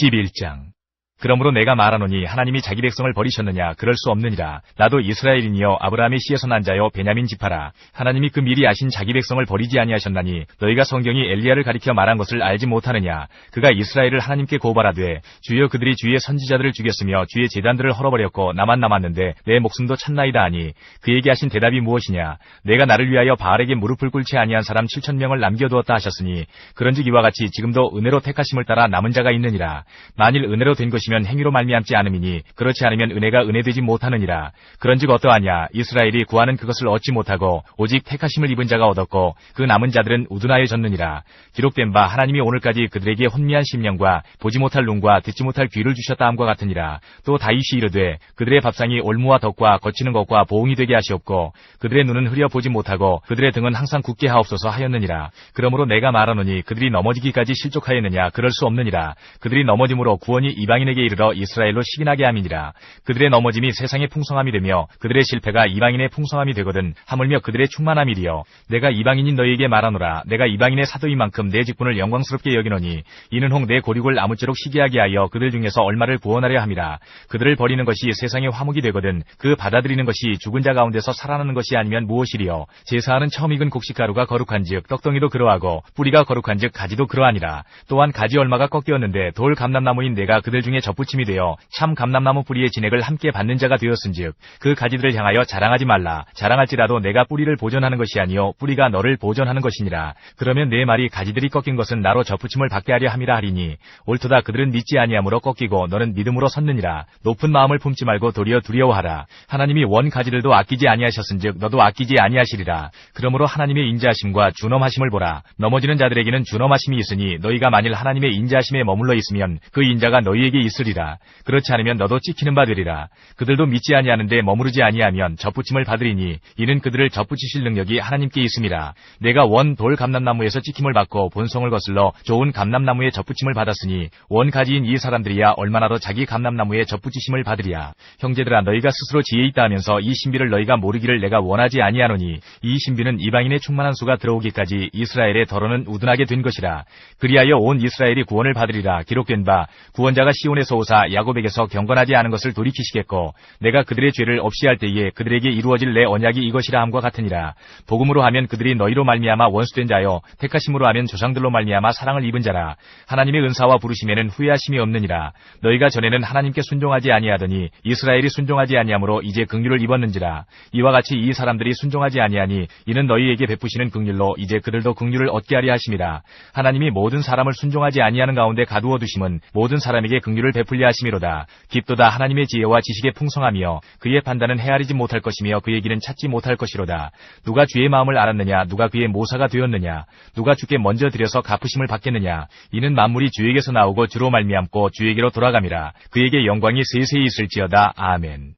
[SPEAKER 3] 11장. 그러므로 내가 말하노니 하나님이 자기 백성을 버리셨느냐? 그럴 수 없느니라. 나도 이스라엘인이여 아브라함의 씨에서 난 자여 베냐민 지파라. 하나님이 그 미리 아신 자기 백성을 버리지 아니하셨나니 너희가 성경이 엘리야를 가리켜 말한 것을 알지 못하느냐? 그가 이스라엘을 하나님께 고발하되 주여 그들이 주의 선지자들을 죽였으며 주의 제단들을 헐어버렸고 나만 남았는데 내 목숨도 찾나이다 하니 그에게 하신 대답이 무엇이냐? 내가 나를 위하여 바알에게 무릎을 꿇지 아니한 사람 7,000명을 남겨두었다 하셨으니 그런즉 이와 같이 지금도 은혜로 택하심을 따라 남은 자가 있느니라. 만일 은혜로 된 것이 면 행위로 말미암지 않음이니 그렇지 않으면 은혜가 은혜되지 못하느니라. 그런즉 어떠하냐? 이스라엘이 구하는 그것을 얻지 못하고 오직 택하심을 입은 자가 얻었고 그 남은 자들은 우둔하여졌느니라. 기록된 바 하나님이 오늘까지 그들에게 혼미한 심령과 보지 못할 눈과 듣지 못할 귀를 주셨다 함과 같으니라. 또 다윗이 이르되 그들의 밥상이 올무와 덕과 거치는 것과 보응이 되게 하시옵고 그들의 눈은 흐려 보지 못하고 그들의 등은 항상 굳게 하옵소서 하였느니라. 그러므로 내가 말하노니 그들이 넘어지기까지 실족하였느냐? 그럴 수 없느니라. 그들이 넘어짐으로 구원이 이방인에게 이르러 이스라엘로 식인하게 함이니라. 그들의 넘어짐이 세상의 풍성함이 되며 그들의 실패가 이방인의 풍성함이 되거든 하물며 그들의 충만함이리여. 내가 이방인인 너희에게 말하노라. 내가 이방인의 사도인 만큼 내 직분을 영광스럽게 여기노니 이는 혹 내 고륙을 아무쪼록 시기하게 하여 그들 중에서 얼마를 구원하려 함이라. 그들을 버리는 것이 세상의 화목이 되거든 그 받아들이는 것이 죽은 자 가운데서 살아나는 것이 아니면 무엇이리여. 제사하는 처음 익은 곡식가루가 거룩한즉 떡덩이도 그러하고 뿌리가 거룩한즉 가지도 그러하니라. 또한 가지 얼마가 꺾였는데 돌 감람나무인 내가 그들 중에 접붙임이 되어 참 감람나무 뿌리의 진액을 함께 받는 자가 되었은즉 그 가지들을 향하여 자랑하지 말라. 자랑할지라도 내가 뿌리를 보존하는 것이 아니요 뿌리가 너를 보존하는 것이니라. 그러면 내 말이 가지들이 꺾인 것은 나로 접붙임을 받게 하려 함이라 하리니 옳도다. 그들은 믿지 아니함으로 꺾이고 너는 믿음으로 섰느니라. 높은 마음을 품지 말고 도리어 두려워하라. 하나님이 원 가지들도 아끼지 아니하셨은즉 너도 아끼지 아니하시리라. 그러므로 하나님의 인자하심과 준엄하심을 보라. 넘어지는 자들에게는 준엄하심이 있으니 너희가 만일 하나님의 인자하심에 머물러 있으면 그 인자가 너희에게 있으리라. 그렇지 않으면 너도 찍히는 바 되리라. 그들도 믿지 아니하는데 머무르지 아니하면 접붙임을 받으리니 이는 그들을 접붙이실 능력이 하나님께 있음이라. 내가 원 돌 감람나무에서 찍힘을 받고 본성을 거슬러 좋은 감람나무에 접붙임을 받았으니 원 가지인 이 사람들이야 얼마나 더 자기 감람나무에 접붙이심을 받으리야. 형제들아 너희가 스스로 지혜 있다 하면서 이 신비를 너희가 모르기를 내가 원하지 아니하노니 이 신비는 이방인의 충만한 수가 들어오기까지 이스라엘의 더러는 우둔하게 된 것이라. 그리하여 온 이스라엘이 구원을 받으리라. 기록된 바 구원자가 시온에서 오사 야곱에게서 경건하지 않은 것을 돌이키시겠고 내가 그들의 죄를 없이 할 때에 그들에게 이루어질 내 언약이 이것이라 함과 같으니라. 복음으로 하면 그들이 너희로 말미암아 원수된 자요 택하심으로 하면 조상들로 말미암아 사랑을 입은 자라. 하나님의 은사와 부르심에는 후회하심이 없느니라. 너희가 전에는 하나님께 순종하지 아니하더니 이스라엘이 순종하지 아니하므로 이제 긍휼을 입었는지라. 이와 같이 이 사람들이 순종하지 아니하니 이는 너희에게 베푸시는 긍휼로 이제 그들도 긍휼을 얻게 하려 하심이라. 하나님이 모든 사람을 순종하지 아니하는 가운데 가두어 두심은 모든 사람에게 긍휼을 베풀려 하심이로다. 깊도다 하나님의 지혜와 지식의 풍성하며 그의 판단은 헤아리지 못할 것이며 그의 길은 찾지 못할 것이로다. 누가 주의 마음을 알았느냐? 누가 그의 모사가 되었느냐? 누가 주께 먼저 드려서 갚으심을 받겠느냐? 이는 만물이 주에게서 나오고 주로 말미암고 주에게로 돌아감이라. 그에게 영광이 세세히 있을지어다. 아멘.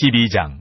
[SPEAKER 3] 12장.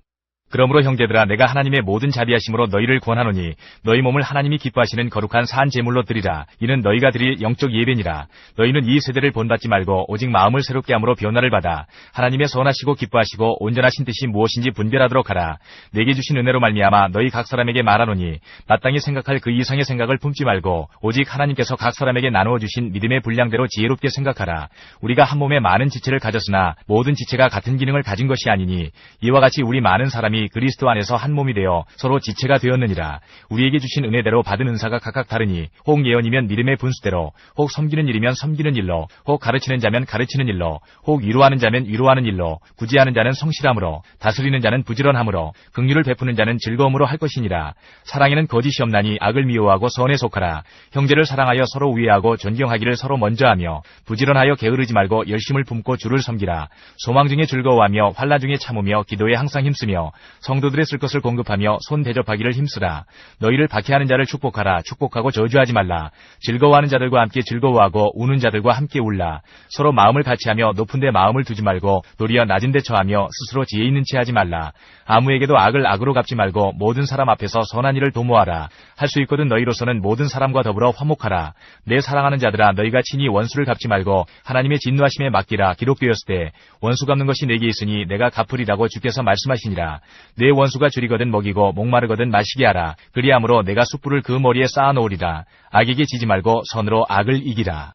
[SPEAKER 3] 그러므로 형제들아, 내가 하나님의 모든 자비하심으로 너희를 권하노니 너희 몸을 하나님이 기뻐하시는 거룩한 산 제물로 드리라. 이는 너희가 드릴 영적 예배니라. 너희는 이 세대를 본받지 말고 오직 마음을 새롭게 함으로 변화를 받아 하나님의 선하시고 기뻐하시고 온전하신 뜻이 무엇인지 분별하도록 하라. 내게 주신 은혜로 말미암아 너희 각 사람에게 말하노니 마땅히 생각할 그 이상의 생각을 품지 말고 오직 하나님께서 각 사람에게 나누어 주신 믿음의 분량대로 지혜롭게 생각하라. 우리가 한 몸에 많은 지체를 가졌으나 모든 지체가 같은 기능을 가진 것이 아니니 이와 같이 우리 많은 사람이 그리스도 안에서 한 몸이 되어 서로 지체가 되었느니라. 우리에게 주신 은혜대로 받은 은사가 각각 다르니 혹 예언이면 믿음의 분수대로, 혹 섬기는 일이면 섬기는 일로, 혹 가르치는 자면 가르치는 일로, 혹 위로하는 자면 위로하는 일로, 구제하는 자는 성실함으로, 다스리는 자는 부지런함으로, 긍휼을 베푸는 자는 즐거움으로 할 것이니라. 사랑에는 거짓이 없나니 악을 미워하고 선에 속하라. 형제를 사랑하여 서로 우애하고 존경하기를 서로 먼저 하며 부지런하여 게으르지 말고 열심을 품고 주를 섬기라. 소망 중에 즐거워하며 환난 중에 참으며 기도에 항상 힘쓰며 성도들의 쓸 것을 공급하며 손 대접하기를 힘쓰라. 너희를 박해하는 자를 축복하라. 축복하고 저주하지 말라. 즐거워하는 자들과 함께 즐거워하고 우는 자들과 함께 울라. 서로 마음을 같이하며 높은 데 마음을 두지 말고 도리어 낮은 데 처하며 스스로 지혜 있는 채 하지 말라. 아무에게도 악을 악으로 갚지 말고 모든 사람 앞에서 선한 일을 도모하라. 할 수 있거든 너희로서는 모든 사람과 더불어 화목하라. 내 사랑하는 자들아, 너희가 친히 원수를 갚지 말고 하나님의 진노하심에 맡기라. 기록되었을 때 원수 갚는 것이 내게 있으니 내가 갚으리라고 주께서 말씀하시니라. 내 원수가 줄이거든 먹이고 목마르거든 마시게 하라. 그리함으로 내가 숯불을 그 머리에 쌓아놓으리라. 악에게 지지 말고 선으로 악을 이기라.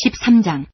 [SPEAKER 2] 13장.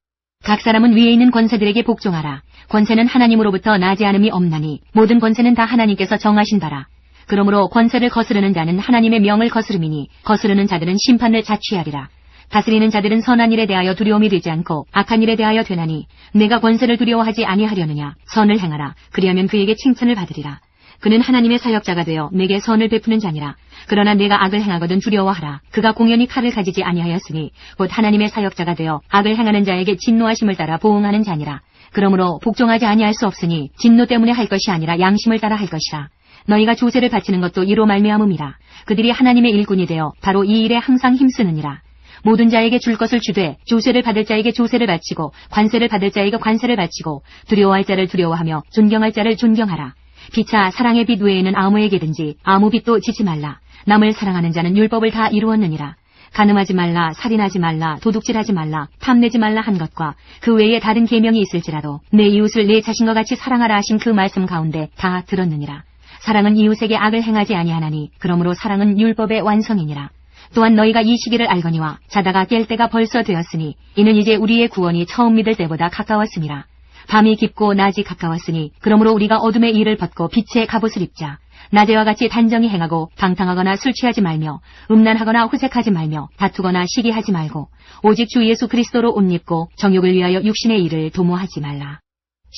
[SPEAKER 2] 각 사람은 위에 있는 권세들에게 복종하라. 권세는 하나님으로부터 나지 않음이 없나니 모든 권세는 다 하나님께서 정하신 바라. 그러므로 권세를 거스르는 자는 하나님의 명을 거스름이니 거스르는 자들은 심판을 자취하리라. 다스리는 자들은 선한 일에 대하여 두려움이 되지 않고 악한 일에 대하여 되나니 내가 권세를 두려워하지 아니하려느냐. 선을 행하라. 그리하면 그에게 칭찬을 받으리라. 그는 하나님의 사역자가 되어 내게 선을 베푸는 자니라. 그러나 내가 악을 행하거든 두려워하라. 그가 공연히 칼을 가지지 아니하였으니 곧 하나님의 사역자가 되어 악을 행하는 자에게 진노하심을 따라 보응하는 자니라. 그러므로 복종하지 아니할 수 없으니 진노 때문에 할 것이 아니라 양심을 따라 할 것이라. 너희가 조세를 바치는 것도 이로 말미암음이라. 그들이 하나님의 일꾼이 되어 바로 이 일에 항상 힘쓰느니라. 모든 자에게 줄 것을 주되 조세를 받을 자에게 조세를 바치고 관세를 받을 자에게 관세를 바치고 두려워할 자를 두려워하며 존경할 자를 존경하라. 피차 사랑의 빛 외에는 아무에게든지 아무 빛도 지지 말라. 남을 사랑하는 자는 율법을 다 이루었느니라. 간음하지 말라, 살인하지 말라, 도둑질하지 말라, 탐내지 말라 한 것과 그 외에 다른 계명이 있을지라도 내 이웃을 내 자신과 같이 사랑하라 하신 그 말씀 가운데 다 들었느니라. 사랑은 이웃에게 악을 행하지 아니하나니 그러므로 사랑은 율법의 완성이니라. 또한 너희가 이 시기를 알거니와 자다가 깰 때가 벌써 되었으니 이는 이제 우리의 구원이 처음 믿을 때보다 가까웠음이라. 밤이 깊고 낮이 가까웠으니 그러므로 우리가 어둠의 일을 벗고 빛의 갑옷을 입자. 낮에와 같이 단정히 행하고 방탕하거나 술 취하지 말며 음란하거나 호색하지 말며 다투거나 시기하지 말고 오직 주 예수 그리스도로 옷 입고 정욕을 위하여 육신의 일을 도모하지 말라.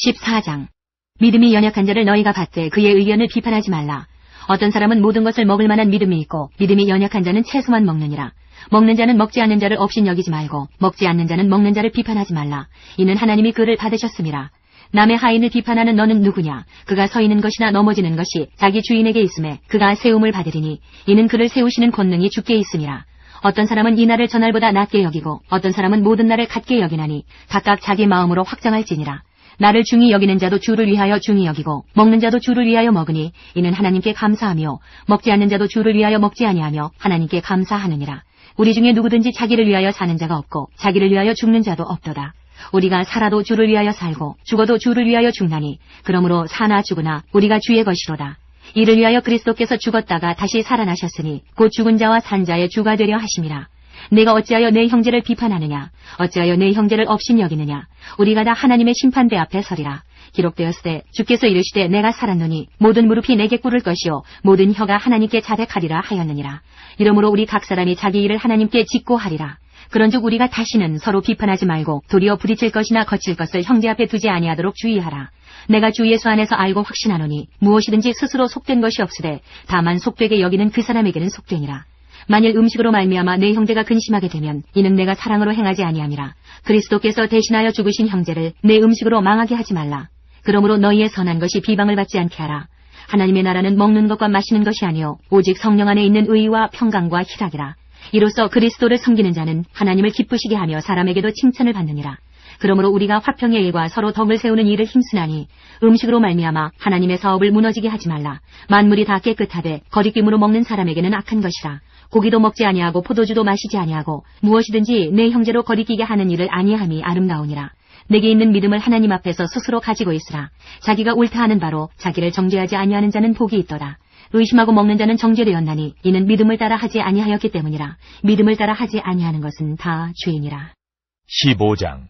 [SPEAKER 2] 14장. 믿음이 연약한 자를 너희가 받되 그의 의견을 비판하지 말라. 어떤 사람은 모든 것을 먹을 만한 믿음이 있고 믿음이 연약한 자는 채소만 먹느니라. 먹는 자는 먹지 않는 자를 업신여기지 말고 먹지 않는 자는 먹는 자를 비판하지 말라. 이는 하나님이 그를 받으셨음이라. 남의 하인을 비판하는 너는 누구냐? 그가 서 있는 것이나 넘어지는 것이 자기 주인에게 있음에 그가 세움을 받으리니 이는 그를 세우시는 권능이 주께 있음이라. 어떤 사람은 이 날을 저날보다 낮게 여기고 어떤 사람은 모든 날을 같게 여기나니 각각 자기 마음으로 확정할지니라. 나를 중히 여기는 자도 주를 위하여 중히 여기고 먹는 자도 주를 위하여 먹으니 이는 하나님께 감사하며 먹지 않는 자도 주를 위하여 먹지 아니하며 하나님께 감사하느니라. 우리 중에 누구든지 자기를 위하여 사는 자가 없고 자기를 위하여 죽는 자도 없도다. 우리가 살아도 주를 위하여 살고 죽어도 주를 위하여 죽나니 그러므로 사나 죽으나 우리가 주의 것이로다. 이를 위하여 그리스도께서 죽었다가 다시 살아나셨으니 곧 죽은 자와 산 자의 주가 되려 하심이라. 내가 어찌하여 내 형제를 비판하느냐? 어찌하여 내 형제를 업신 여기느냐? 우리가 다 하나님의 심판대 앞에 서리라. 기록되었으되 주께서 이르시되 내가 살았노니 모든 무릎이 내게 꿇을 것이요 모든 혀가 하나님께 자백하리라 하였느니라. 이러므로 우리 각 사람이 자기 일을 하나님께 짓고 하리라. 그런즉 우리가 다시는 서로 비판하지 말고 도리어 부딪힐 것이나 거칠 것을 형제 앞에 두지 아니하도록 주의하라. 내가 주 예수 안에서 알고 확신하노니 무엇이든지 스스로 속된 것이 없으되 다만 속되게 여기는 그 사람에게는 속되니라. 만일 음식으로 말미암아 내 형제가 근심하게 되면 이는 내가 사랑으로 행하지 아니함이라. 그리스도께서 대신하여 죽으신 형제를 내 음식으로 망하게 하지 말라. 그러므로 너희의 선한 것이 비방을 받지 않게 하라. 하나님의 나라는 먹는 것과 마시는 것이 아니요 오직 성령 안에 있는 의와 평강과 희락이라. 이로써 그리스도를 섬기는 자는 하나님을 기쁘시게 하며 사람에게도 칭찬을 받느니라. 그러므로 우리가 화평의 일과 서로 덕을 세우는 일을 힘쓰나니 음식으로 말미암아 하나님의 사업을 무너지게 하지 말라. 만물이 다 깨끗하되 거짓됨으로 먹는 사람에게는 악한 것이라. 고기도 먹지 아니하고 포도주도 마시지 아니하고 무엇이든지 내 형제로 거리끼게 하는 일을 아니함이 아름다우니라. 내게 있는 믿음을 하나님 앞에서 스스로 가지고 있으라. 자기가 옳다 하는 바로 자기를 정죄하지 아니하는 자는 복이 있더라. 의심하고 먹는 자는 정죄되었나니 이는 믿음을 따라 하지 아니하였기 때문이라. 믿음을 따라 하지 아니하는 것은 다 죄이니라.
[SPEAKER 3] 15장.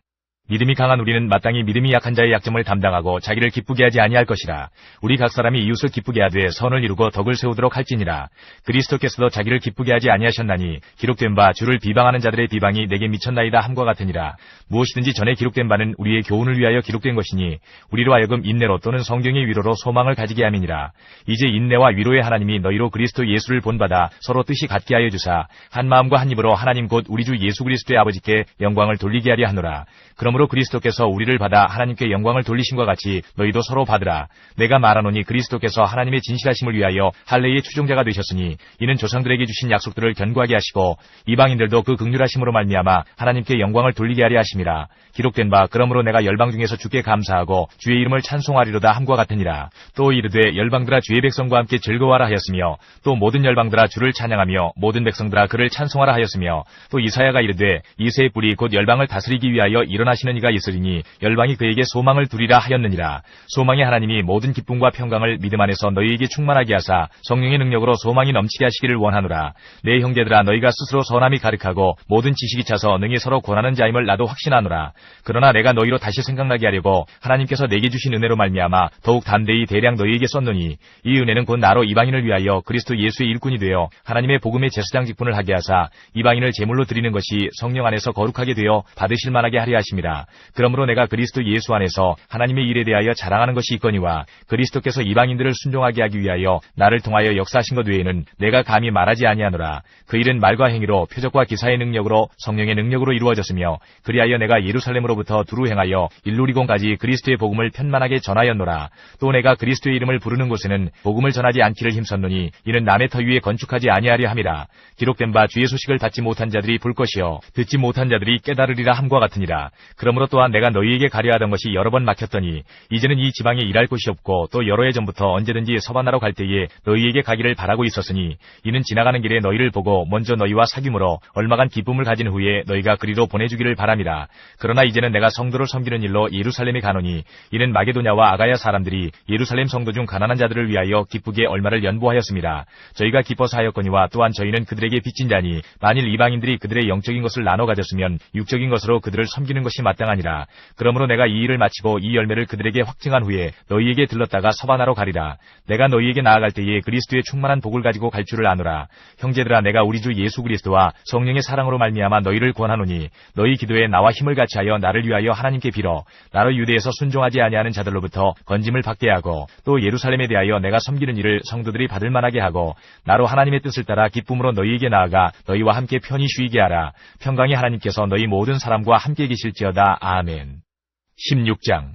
[SPEAKER 3] 믿음이 강한 우리는 마땅히 믿음이 약한 자의 약점을 담당하고 자기를 기쁘게 하지 아니할 것이라. 우리 각 사람이 이웃을 기쁘게 하되 선을 이루고 덕을 세우도록 할지니라. 그리스도께서도 자기를 기쁘게 하지 아니하셨나니 기록된 바 주를 비방하는 자들의 비방이 내게 미쳤나이다 함과 같으니라. 무엇이든지 전에 기록된 바는 우리의 교훈을 위하여 기록된 것이니 우리로 하여금 인내로 또는 성경의 위로로 소망을 가지게 함이니라. 이제 인내와 위로의 하나님이 너희로 그리스도 예수를 본받아 서로 뜻이 같게 하여 주사 한 마음과 한 입으로 하나님 곧 우리 주 예수 그리스도의 아버지께 영광을 돌리게 하려 하노라. 그러므로 그리스도께서 우리를 받아 하나님께 영광을 돌리심과 같이 너희도 서로 받으라. 내가 말하노니 그리스도께서 하나님의 진실하심을 위하여 할례의 추종자가 되셨으니 이는 조상들에게 주신 약속들을 견고하게 하시고 이방인들도 그 긍휼하심으로 말미암아 하나님께 영광을 돌리게 하려 하심이라. 기록된 바 그러므로 내가 열방 중에서 주께 감사하고 주의 이름을 찬송하리로다 함과 같으니라. 또 이르되 열방들아 주의 백성과 함께 즐거워하라 하였으며 또 모든 열방들아 주를 찬양하며 모든 백성들아 그를 찬송하라 하였으며 또 이사야가 이르되 이새의 뿔이 곧 열방을 다스리기 위하여 일어나시는 이가 있으리니 열방이 그에게 소망을 두리라 하였느니라. 소망의 하나님이 모든 기쁨과 평강을 믿음 안에서 너희에게 충만하게 하사 성령의 능력으로 소망이 넘치게 하시기를 원하노라. 내 형제들아 너희가 스스로 선함이 가득하고 모든 지식이 차서 능히 서로 권하는 자임을 나도 확신하노라. 그러나 내가 너희로 다시 생각나게 하려고 하나님께서 내게 주신 은혜로 말미암아 더욱 담대히 대량 너희에게 썼노니 이 은혜는 곧 나로 이방인을 위하여 그리스도 예수의 일꾼이 되어 하나님의 복음의 제사장 직분을 하게 하사 이방인을 제물로 드리는 것이 성령 안에서 거룩하게 되어 받으실 만하게 하려 하심이라. 그러므로 내가 그리스도 예수 안에서 하나님의 일에 대하여 자랑하는 것이 있거니와 그리스도께서 이방인들을 순종하게 하기 위하여 나를 통하여 역사하신 것 외에는 내가 감히 말하지 아니하노라. 그 일은 말과 행위로 표적과 기사의 능력으로 성령의 능력으로 이루어졌으며 그리하여 내가 예루살렘으로부터 두루 행하여 일루리곤까지 그리스도의 복음을 편만하게 전하였노라. 또 내가 그리스도의 이름을 부르는 곳에는 복음을 전하지 않기를 힘썼노니 이는 남의 터 위에 건축하지 아니하려 함이라. 기록된 바 주의 소식을 받지 못한 자들이 볼 것이요 듣지 못한 자들이 깨달으리라 함과 같으니라. 그러므로 또한 내가 너희에게 가려 하던 것이 여러 번 막혔더니 이제는 이 지방에 일할 곳이 없고 또 여러 해 전부터 언제든지 서반하러 갈 때에 너희에게 가기를 바라고 있었으니 이는 지나가는 길에 너희를 보고 먼저 너희와 사귐으로 얼마간 기쁨을 가진 후에 너희가 그리로 보내주기를 바람이라. 그러나 이제는 내가 성도를 섬기는 일로 예루살렘에 가노니 이는 마게도냐와 아가야 사람들이 예루살렘 성도 중 가난한 자들을 위하여 기쁘게 얼마를 연보하였습니다. 저희가 기뻐서 하였거니와 또한 저희는 그들에게 빚진 자니 만일 이방인들이 그들의 영적인 것을 나눠 가졌으면 육적인 것으로 그들을 섬기는 것이 마땅하니라. 그러므로 내가 이 일을 마치고 이 열매를 그들에게 확증한 후에 너희에게 들렀다가 서반하러 가리라. 내가 너희에게 나아갈 때에 그리스도의 충만한 복을 가지고 갈 줄을 아노라. 형제들아 내가 우리 주 예수 그리스도와 성령의 사랑으로 말미암아 너희를 권하노니 너희 기도에 나와 힘을 같이 하여 나를 위하여 하나님께 빌어 나로 유대에서 순종하지 아니하는 자들로부터 건짐을 받게 하고 또 예루살렘에 대하여 내가 섬기는 일을 성도들이 받을 만하게 하고 나로 하나님의 뜻을 따라 기쁨으로 너희에게 나아가 너희와 함께 편히 쉬게 하라. 평강의 하나님께서 너희 모든 사람과 함께 계실지어다. 아멘. 16장.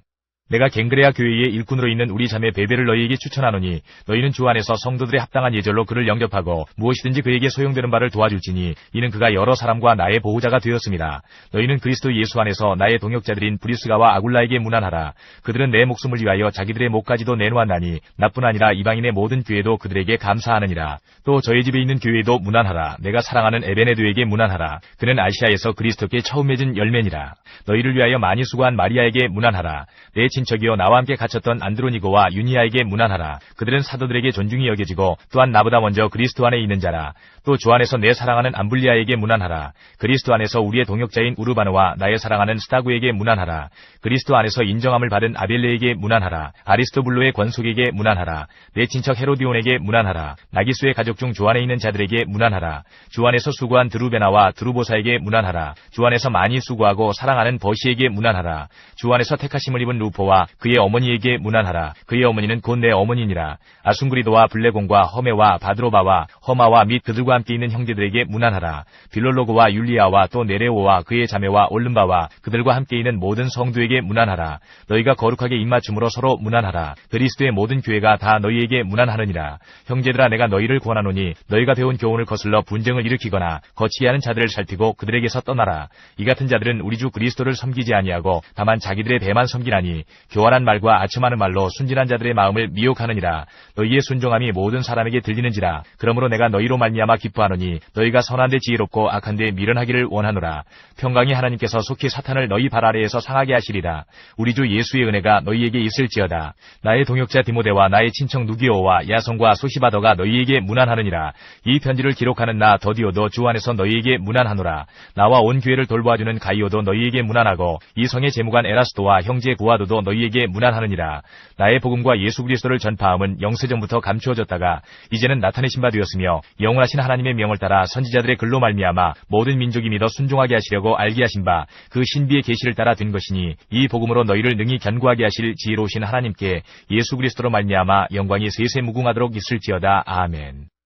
[SPEAKER 3] 내가 갱그레아 교회의 일꾼으로 있는 우리 자매 베베를 너희에게 추천하노니 너희는 주 안에서 성도들의 합당한 예절로 그를 영접하고 무엇이든지 그에게 소용되는 바를 도와줄지니 이는 그가 여러 사람과 나의 보호자가 되었습니다. 너희는 그리스도 예수 안에서 나의 동역자들인 브리스가와 아굴라에게 문안하라. 그들은 내 목숨을 위하여 자기들의 목까지도 내놓았나니 나뿐 아니라 이방인의 모든 교회도 그들에게 감사하느니라. 또 저희 집에 있는 교회도 문안하라. 내가 사랑하는 에베네도에게 문안하라. 그는 아시아에서 그리스도께 처음 맺은 열매니라. 너희를 위하여 많이 수고한 마리아에게 문안하라. 내 친척이요 나와 함께 갇혔던 안드로니고와 유니아에게 문안하라. 그들은 사도들에게 존중이 여겨지고 또한 나보다 먼저 그리스도 안에 있는 자라. 또 주 안에서 내 사랑하는 암블리아에게 문안하라. 그리스도 안에서 우리의 동역자인 우르바노와 나의 사랑하는 스타구에게 문안하라. 그리스도 안에서 인정함을 받은 아벨레에게 문안하라. 아리스토블로의 권속에게 문안하라. 내 친척 헤로디온에게 문안하라. 나기수의 가족 중 주 안에 있는 자들에게 문안하라. 주 안에서 수고한 드루베나와 드루보사에게 문안하라. 주 안에서 많이 수고하고 사랑하는 버시에게 문안하라. 주 안에서 택하심을 입은 루포와 아순그리도와 그의 어머니에게 문안하라. 그의 어머니는 곧 내 어머니니라. 아순그리도와 블레곤과 허메와 바드로바와 허마와 및 그들과 함께 있는 형제들에게 문안하라. 빌롤로고와 율리아와 또 네레오와 그의 자매와 올름바와 그들과 함께 있는 모든 성도에게 문안하라. 너희가 거룩하게 입맞춤으로 서로 문안하라. 그리스도의 모든 교회가 다 너희에게 문안하느니라. 형제들아, 내가 너희를 권하노니 너희가 배운 교훈을 거슬러 분쟁을 일으키거나 거치게 하는 자들을 살피고 그들에게서 떠나라. 이 같은 자들은 우리 주 그리스도를 섬기지 아니하고 다만 자기들의 배만 섬기나니 교활한 말과 아첨하는 말로 순진한 자들의 마음을 미혹하느니라. 너희의 순종함이 모든 사람에게 들리는지라. 그러므로 내가 너희로 말미암아 기뻐하노니 너희가 선한데 지혜롭고 악한데 미련하기를 원하노라. 평강이 하나님께서 속히 사탄을 너희 발 아래에서 상하게 하시리라. 우리 주 예수의 은혜가 너희에게 있을지어다. 나의 동역자 디모데와 나의 친척 누기오와 야손과 소시바더가 너희에게 문안하느니라. 이 편지를 기록하는 나 더디오도 주 안에서 너희에게 문안하노라. 나와 온 교회를 돌보아주는 가이오도 너희에게 문안하고 이 성의 재무관 에라스도와 형제 구아도도 너희에게 문안하느니라. 나의 복음과 예수 그리스도를 전파함은 영세전부터 감추어졌다가 이제는 나타내신 바 되었으며 영원하신 하나님의 명을 따라 선지자들의 글로 말미암아 모든 민족이 믿어 순종하게 하시려고 알게 하신 바 그 신비의 계시를 따라 된 것이니 이 복음으로 너희를 능히 견고하게 하실 지혜로우신 하나님께 예수 그리스도로 말미암아 영광이 세세 무궁하도록 있을지어다. 아멘.